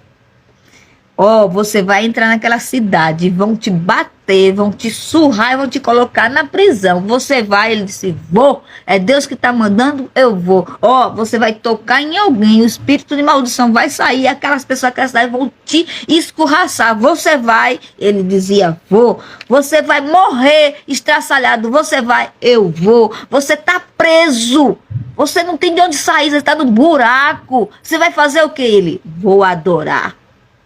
Você vai entrar naquela cidade, vão te bater, vão te surrar e vão te colocar na prisão. Você vai, ele disse, vou, é Deus que está mandando, eu vou. Você vai tocar em alguém, o espírito de maldição vai sair, aquelas pessoas que cidade vão te escorraçar. Você vai, ele dizia, vou. Você vai morrer estraçalhado, você vai, eu vou. Você está preso, você não tem de onde sair, você está no buraco. Você vai fazer o que? Ele, vou adorar.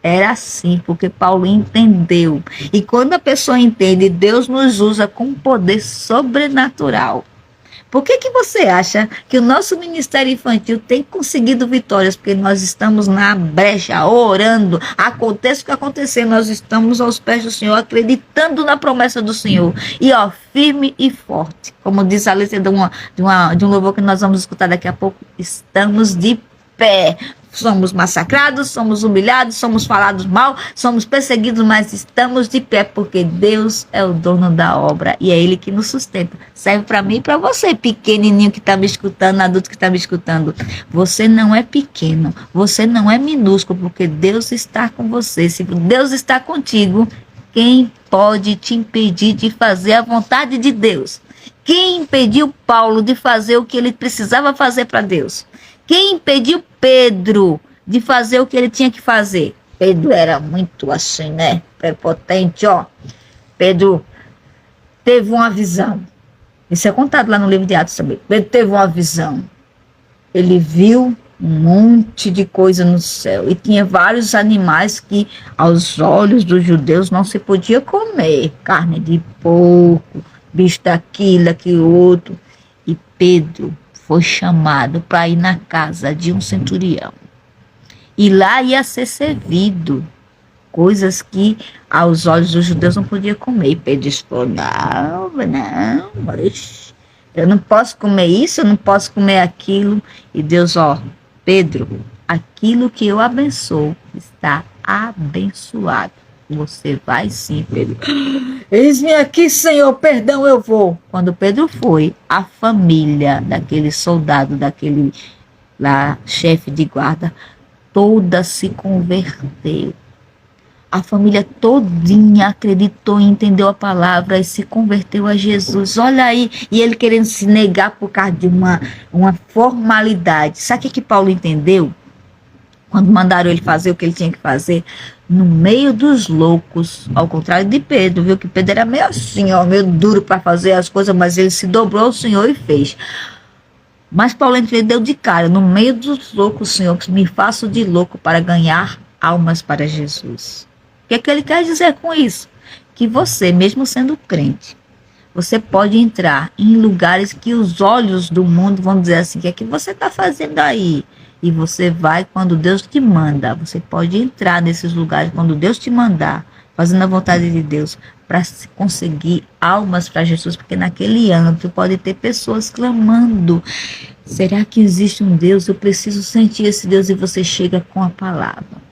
Era assim, porque Paulo entendeu. E quando a pessoa entende, Deus nos usa com poder sobrenatural. Por que você acha que o nosso ministério infantil tem conseguido vitórias? Porque nós estamos na brecha, orando. Aconteça o que acontecer, nós estamos aos pés do Senhor, acreditando na promessa do Senhor. E firme e forte. Como diz a letra de um louvor que nós vamos escutar daqui a pouco, estamos de pé. Somos massacrados, somos humilhados, somos falados mal, somos perseguidos, mas estamos de pé, porque Deus é o dono da obra e é Ele que nos sustenta. Serve para mim e para você, pequenininho que está me escutando, adulto que está me escutando. Você não é pequeno, você não é minúsculo, porque Deus está com você. Se Deus está contigo, quem pode te impedir de fazer a vontade de Deus? Quem impediu Paulo de fazer o que ele precisava fazer para Deus? Quem impediu Pedro de fazer o que ele tinha que fazer? Pedro era muito assim, né? Prepotente, Pedro teve uma visão. Isso é contado lá no livro de Atos também. Pedro teve uma visão. Ele viu um monte de coisa no céu. E tinha vários animais que, aos olhos dos judeus, não se podia comer. Carne de porco, bicho daquilo, aquilo outro. E Pedro foi chamado para ir na casa de um centurião. E lá ia ser servido coisas que aos olhos dos judeus não podia comer. E Pedro disse, não, eu não posso comer isso, eu não posso comer aquilo. E Deus, Pedro, aquilo que eu abençoo está abençoado. Você vai sim, Pedro. Eis-me aqui, Senhor, perdão, eu vou. Quando Pedro foi, a família daquele soldado, daquele lá, chefe de guarda, toda se converteu. A família todinha acreditou e entendeu a palavra e se converteu a Jesus. Olha aí, e ele querendo se negar por causa de uma formalidade. Sabe o que Paulo entendeu? Quando mandaram ele fazer o que ele tinha que fazer, no meio dos loucos, ao contrário de Pedro, viu que Pedro era meio assim, meio duro para fazer as coisas, mas ele se dobrou ao Senhor e fez. Mas Paulo entendeu de cara, no meio dos loucos, Senhor, que me faço de louco para ganhar almas para Jesus. O que é que ele quer dizer com isso? Que você, mesmo sendo crente, você pode entrar em lugares que os olhos do mundo vão dizer assim, o que é que você está fazendo aí? E você vai quando Deus te manda. Você pode entrar nesses lugares quando Deus te mandar, fazendo a vontade de Deus, para conseguir almas para Jesus, porque naquele âmbito pode ter pessoas clamando, será que existe um Deus? Eu preciso sentir esse Deus. E você chega com a palavra.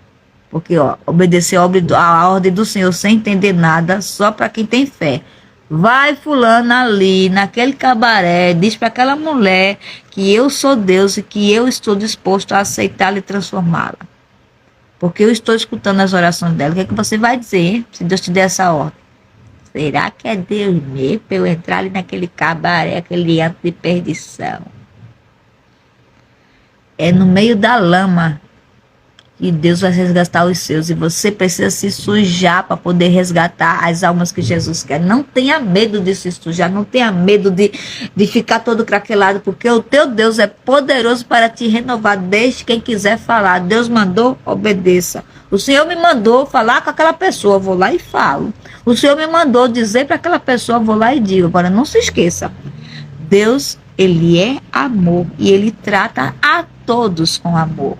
Porque obedecer a ordem do Senhor sem entender nada, só para quem tem fé. Vai fulano ali, naquele cabaré, diz para aquela mulher que eu sou Deus e que eu estou disposto a aceitá-la e transformá-la. Porque eu estou escutando as orações dela. O que é que você vai dizer, hein, se Deus te der essa ordem? Será que é Deus mesmo para eu entrar ali naquele cabaré, aquele antro de perdição? É no meio da lama que Deus vai resgatar os seus. E você precisa se sujar para poder resgatar as almas que Jesus quer. Não tenha medo de se sujar. Não tenha medo de ficar todo craquelado. Porque o teu Deus é poderoso para te renovar. Deixe quem quiser falar. Deus mandou, obedeça. O Senhor me mandou falar com aquela pessoa. Vou lá e falo. O Senhor me mandou dizer para aquela pessoa. Vou lá e digo. Agora não se esqueça. Deus, Ele é amor. E Ele trata a todos com amor.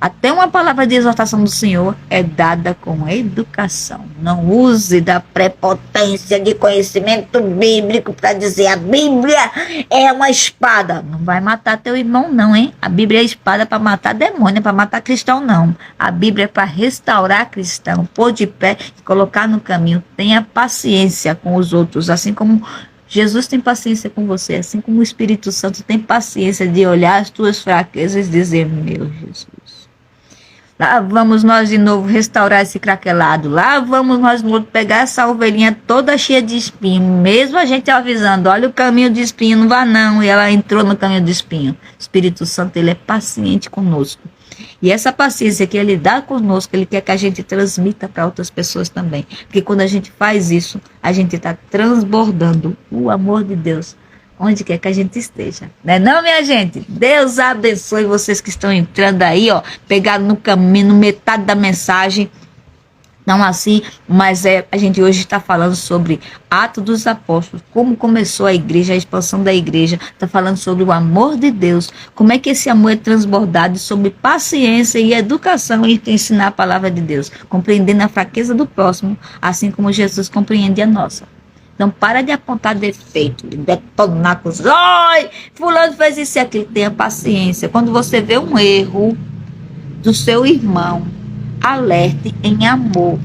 Até uma palavra de exortação do Senhor é dada com educação. Não use da prepotência de conhecimento bíblico para dizer a Bíblia é uma espada. Não vai matar teu irmão não, hein? A Bíblia é espada para matar demônio, para matar cristão não. A Bíblia é para restaurar cristão, pôr de pé e colocar no caminho. Tenha paciência com os outros, assim como Jesus tem paciência com você, assim como o Espírito Santo tem paciência de olhar as tuas fraquezas e dizer, meu Jesus. Lá vamos nós de novo restaurar esse craquelado. Lá vamos nós de novo pegar essa ovelhinha toda cheia de espinho. Mesmo a gente avisando, olha o caminho de espinho, não vá não. E ela entrou no caminho de espinho. O Espírito Santo, ele é paciente conosco. E essa paciência que ele dá conosco, ele quer que a gente transmita para outras pessoas também. Porque quando a gente faz isso, a gente está transbordando o amor de Deus onde quer que a gente esteja. Não é não, minha gente? Deus abençoe vocês que estão entrando aí, ó, pegaram no caminho, metade da mensagem. Não assim, mas a gente hoje está falando sobre Atos dos Apóstolos, como começou a igreja, a expansão da igreja, está falando sobre o amor de Deus, como é que esse amor é transbordado, sobre paciência e educação e ensinar a palavra de Deus, compreendendo a fraqueza do próximo, assim como Jesus compreende a nossa. Então, para de apontar defeito, de detonar com os... Oi, fulano fez isso e aquilo. Tenha paciência. Quando você vê um erro do seu irmão, alerte em amor.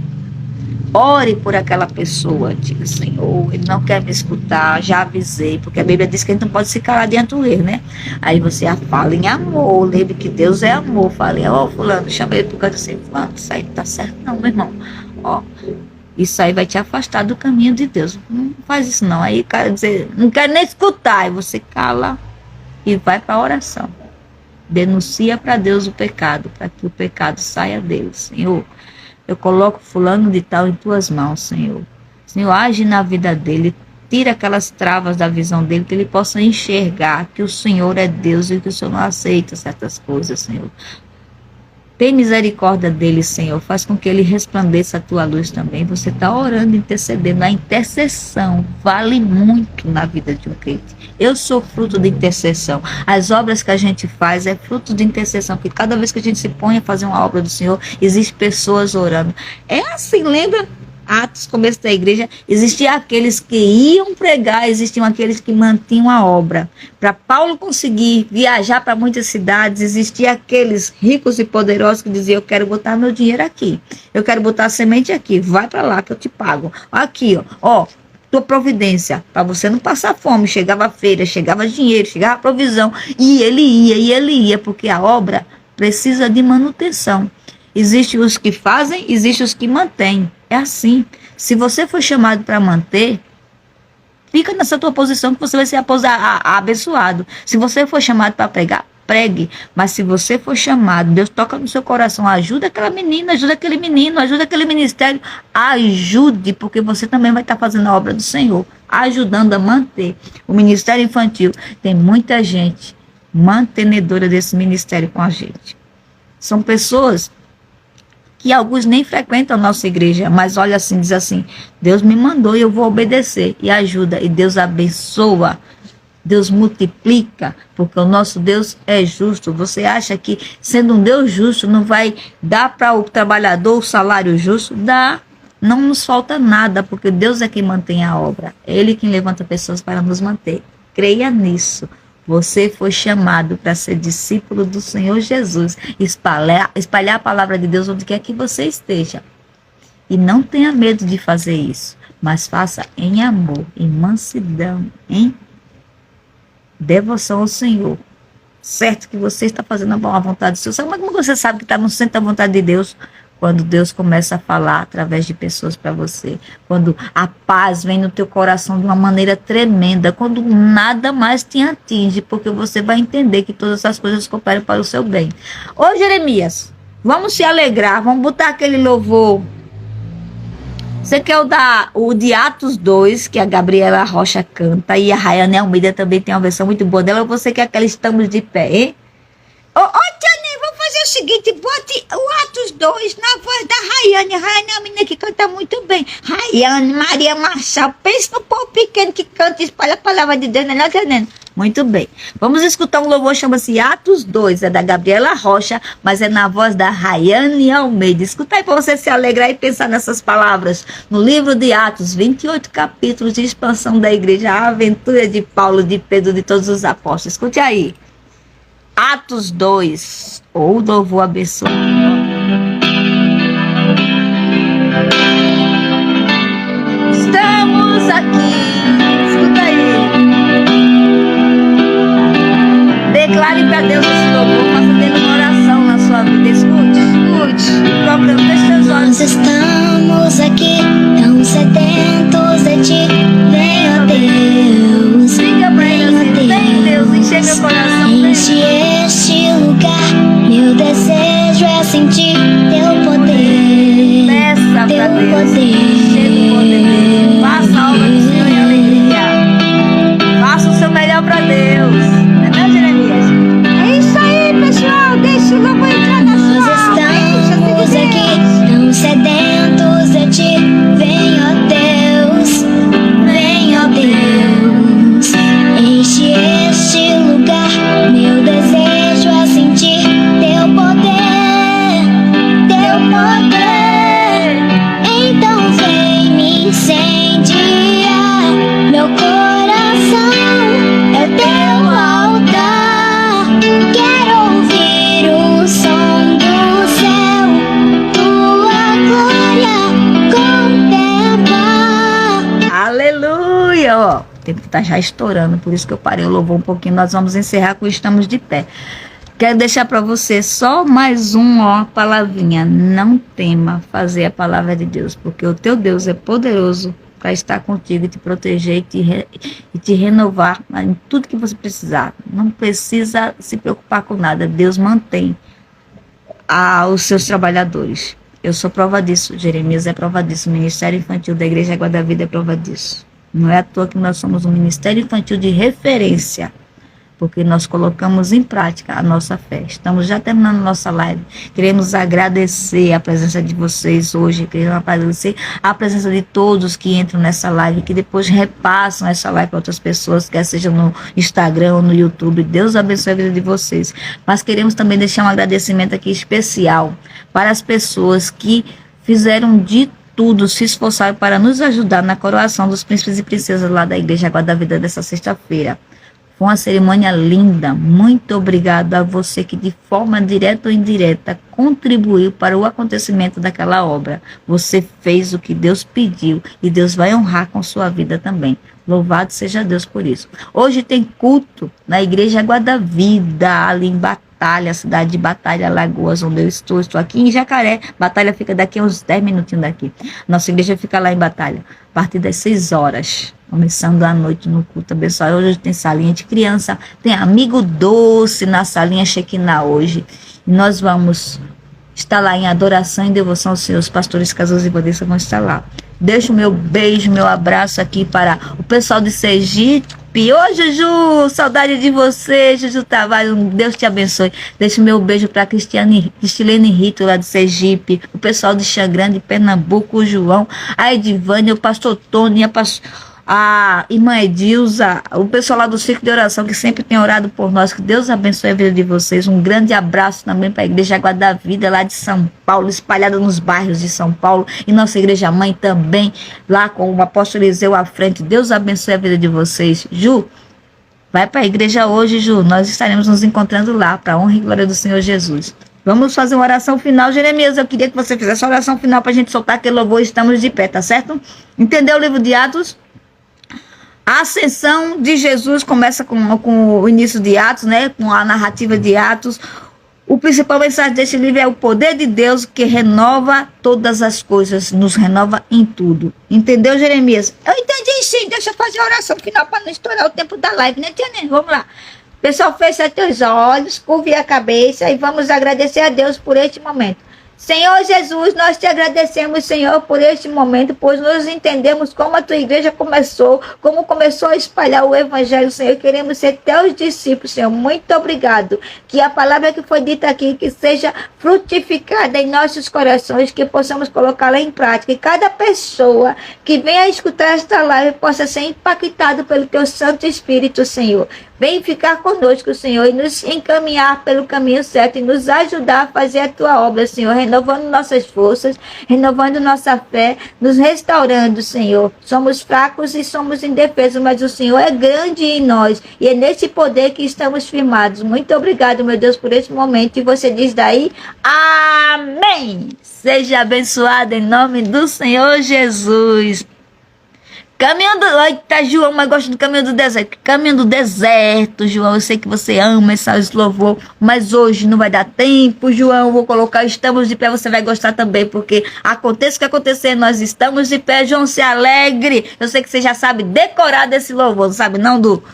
Ore por aquela pessoa. Diga, Senhor, ele não quer me escutar, já avisei. Porque a Bíblia diz que a gente não pode se calar diante do erro, né? Aí você fala em amor. Lembre que Deus é amor. Fale, ó, fulano, chama ele por canto assim. Fulano, isso aí não tá certo não, meu irmão. Ó... Isso aí vai te afastar do caminho de Deus. Não faz isso não. Aí o cara diz, não quero nem escutar. Aí você cala e vai para a oração. Denuncia para Deus o pecado, para que o pecado saia dele. Senhor, eu coloco fulano de tal em tuas mãos, Senhor. Senhor, age na vida dele. Tira aquelas travas da visão dele, que ele possa enxergar que o Senhor é Deus e que o Senhor não aceita certas coisas, Senhor. Tem misericórdia dele, Senhor. Faz com que ele resplandeça a tua luz também. Você está orando, intercedendo. A intercessão vale muito na vida de um crente. Eu sou fruto de intercessão. As obras que a gente faz é fruto de intercessão. Porque cada vez que a gente se põe a fazer uma obra do Senhor, existem pessoas orando. É assim, lembra? Atos, começo da igreja, existiam aqueles que iam pregar, existiam aqueles que mantinham a obra. Para Paulo conseguir viajar para muitas cidades, existiam aqueles ricos e poderosos que diziam, eu quero botar meu dinheiro aqui, eu quero botar a semente aqui, vai para lá que eu te pago. Aqui, ó, tua providência, para você não passar fome. Chegava a feira, chegava dinheiro, chegava provisão, e ele ia, porque a obra precisa de manutenção. Existem os que fazem, existem os que mantêm. É assim. Se você for chamado para manter, fica nessa tua posição que você vai ser abençoado. Se você for chamado para pregar, pregue. Mas se você for chamado, Deus toca no seu coração, ajuda aquela menina, ajuda aquele menino, ajuda aquele ministério, ajude, porque você também vai estar fazendo a obra do Senhor, ajudando a manter. O ministério infantil tem muita gente mantenedora desse ministério com a gente. São pessoas que alguns nem frequentam a nossa igreja, mas olha assim, diz assim, Deus me mandou e eu vou obedecer, e ajuda, e Deus abençoa, Deus multiplica, porque o nosso Deus é justo. Você acha que sendo um Deus justo não vai dar para o trabalhador o salário justo? Dá, não nos falta nada, porque Deus é quem mantém a obra, é Ele quem levanta pessoas para nos manter. Creia nisso. Você foi chamado para ser discípulo do Senhor Jesus, espalhar a palavra de Deus onde quer que você esteja. E não tenha medo de fazer isso, mas faça em amor, em mansidão, em devoção ao Senhor. Certo que você está fazendo a boa vontade do Senhor. Mas como você sabe que está no centro da vontade de Deus? Quando Deus começa a falar através de pessoas para você. Quando a paz vem no teu coração de uma maneira tremenda. Quando nada mais te atinge. Porque você vai entender que todas essas coisas cooperam para o seu bem. Ô Jeremias, vamos se alegrar. Vamos botar aquele louvor. Você quer o de Atos 2, que a Gabriela Rocha canta. E a Rayane Almeida também tem uma versão muito boa dela. Ou você quer aquela Estamos de Pé, hein? Ô, Tiane, vamos fazer o seguinte, bote o Atos 2 na voz da Rayane. Rayane é uma menina que canta muito bem. Rayane, Maria Marçal, pensa no povo pequeno que canta e espalha a palavra de Deus, não é, entendendo? Muito bem. Vamos escutar um louvor, chama-se Atos 2, é da Gabriela Rocha, mas é na voz da Rayane Almeida. Escuta aí para você se alegrar e pensar nessas palavras. No livro de Atos, 28 capítulos de expansão da igreja, a aventura de Paulo, de Pedro, de todos os apóstolos. Escute aí. Atos 2, ou louvor abençoado. Estamos aqui. Escuta aí. Declare para Deus esse louvor. Faça dele uma oração na sua vida. Escute. Problema, feche seus olhos. Nós estamos aqui, tão sedentos de ti. Vem, ó Deus. Diga pra ele assim, vem Deus, enche meu coração. Enche este lugar, meu desejo é sentir teu poder. Peça pra Teu Deus, enche do poder dele. Faça a obra do Senhor em alegria. Faça o seu melhor pra Deus. Entendeu, Jeremias? É isso aí, pessoal. Deixa o louvor entrar na Nós sua alma. estamos aqui, tão sedentos de ti. Vem, ó Deus, vem, ó Deus. Enche este lugar, meu desejo é sentir teu poder, teu poder. Então vem me incendiar, meu coração é teu altar. Quero ouvir o som do céu, tua glória contemplar. Aleluia! Ó, o tempo tá já estourando, por isso que eu parei o louvor um pouquinho. Nós vamos encerrar com Estamos de Pé. Quero deixar para você só mais uma palavrinha. Não tema fazer a palavra de Deus, porque o teu Deus é poderoso para estar contigo e te proteger e te renovar em tudo que você precisar. Não precisa se preocupar com nada. Deus mantém os seus trabalhadores. Eu sou prova disso. Jeremias é prova disso. O Ministério Infantil da Igreja Água da Vida é prova disso. Não é à toa que nós somos um ministério infantil de referência, porque nós colocamos em prática a nossa fé. Estamos já terminando nossa live. Queremos agradecer a presença de vocês hoje. Queremos agradecer a presença de todos que entram nessa live, que depois repassam essa live para outras pessoas, quer seja no Instagram ou no YouTube. Deus abençoe a vida de vocês. Mas queremos também deixar um agradecimento aqui especial para as pessoas que fizeram de tudo, se esforçaram para nos ajudar na coroação dos príncipes e princesas lá da Igreja Água da Vida dessa sexta-feira. Foi uma cerimônia linda. Muito obrigada a você que de forma direta ou indireta contribuiu para o acontecimento daquela obra. Você fez o que Deus pediu e Deus vai honrar com sua vida também. Louvado seja Deus por isso. Hoje tem culto na Igreja Água da Vida, ali em Batalha, cidade de Batalha, Alagoas, onde eu estou. Estou aqui em Jacaré. Batalha fica daqui a uns 10 minutinhos daqui. Nossa igreja fica lá em Batalha, a partir das 6 horas. Começando à noite no culto abençoado. Hoje tem salinha de criança, tem amigo doce na salinha Shekinah hoje. E nós vamos estar lá em adoração e devoção aos Senhor. Os pastores Casos e Vanessa vão estar lá. Deixo o meu beijo, meu abraço aqui para o pessoal de Sergipe. Ô Juju, saudade de você, Juju Tavares, Deus te abençoe. Deixo meu beijo para Cristilene Rito, lá de Sergipe, o pessoal de Xangrande, de Pernambuco, o João, a Edivânia, o pastor Tony, a irmã Edilza, o pessoal lá do Círculo de Oração, que sempre tem orado por nós. Que Deus abençoe a vida de vocês. Um grande abraço também para a Igreja Água da Vida, lá de São Paulo, espalhada nos bairros de São Paulo. E nossa Igreja Mãe também, lá com o apóstolo Eliseu à frente. Deus abençoe a vida de vocês. Ju, vai para a igreja hoje, Ju. Nós estaremos nos encontrando lá, para a honra e glória do Senhor Jesus. Vamos fazer uma oração final. Jeremias, eu queria que você fizesse a oração final para a gente soltar aquele louvor. Estamos de pé, tá certo? Entendeu o livro de Atos? A ascensão de Jesus começa com o início de Atos, né? Com a narrativa de Atos. O principal mensagem deste livro é o poder de Deus que renova todas as coisas, nos renova em tudo. Entendeu, Jeremias? Eu entendi sim, deixa eu fazer a oração final para não estourar o tempo da live, né, tia Nene? Vamos lá. Pessoal, fecha teus olhos, curve a cabeça e vamos agradecer a Deus por este momento. Senhor Jesus, nós te agradecemos, Senhor, por este momento, pois nós entendemos como a tua igreja começou, como começou a espalhar o evangelho, Senhor. Queremos ser teus discípulos, Senhor. Muito obrigado. Que a palavra que foi dita aqui, que seja frutificada em nossos corações, que possamos colocá-la em prática. E cada pessoa que venha escutar esta live possa ser impactado pelo teu Santo Espírito, Senhor. Vem ficar conosco, Senhor, e nos encaminhar pelo caminho certo e nos ajudar a fazer a tua obra, Senhor, renovando nossas forças, renovando nossa fé, nos restaurando, Senhor. Somos fracos e somos indefesos, mas o Senhor é grande em nós e é nesse poder que estamos firmados. Muito obrigado, meu Deus, por esse momento. E você diz daí, amém. Seja abençoado em nome do Senhor Jesus. Caminho do... Eita, João, mas gosto do caminho do deserto. Caminho do deserto, João. Eu sei que você ama esse louvor, mas hoje não vai dar tempo, João. Vou colocar Estamos de Pé, você vai gostar também, porque aconteça o que acontecer, nós estamos de pé. João, se alegre. Eu sei que você já sabe decorar desse louvor, não sabe não, do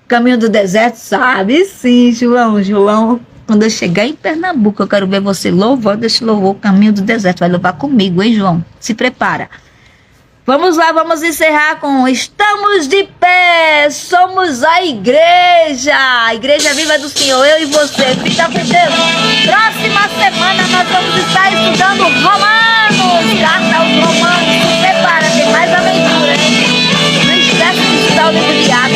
caminho do deserto? Sabe sim, João. João, quando eu chegar em Pernambuco, eu quero ver você louvando esse louvor, caminho do deserto. Vai louvar comigo, hein, João? Se prepara. Vamos lá, vamos encerrar com Estamos de Pé, somos a Igreja Viva do Senhor, eu e você. Fica com Deus. Próxima semana nós vamos estar estudando Romanos, carta aos Romanos. Se prepara, tem mais aventura, hein? Não esquece de estudar o livro de Atos.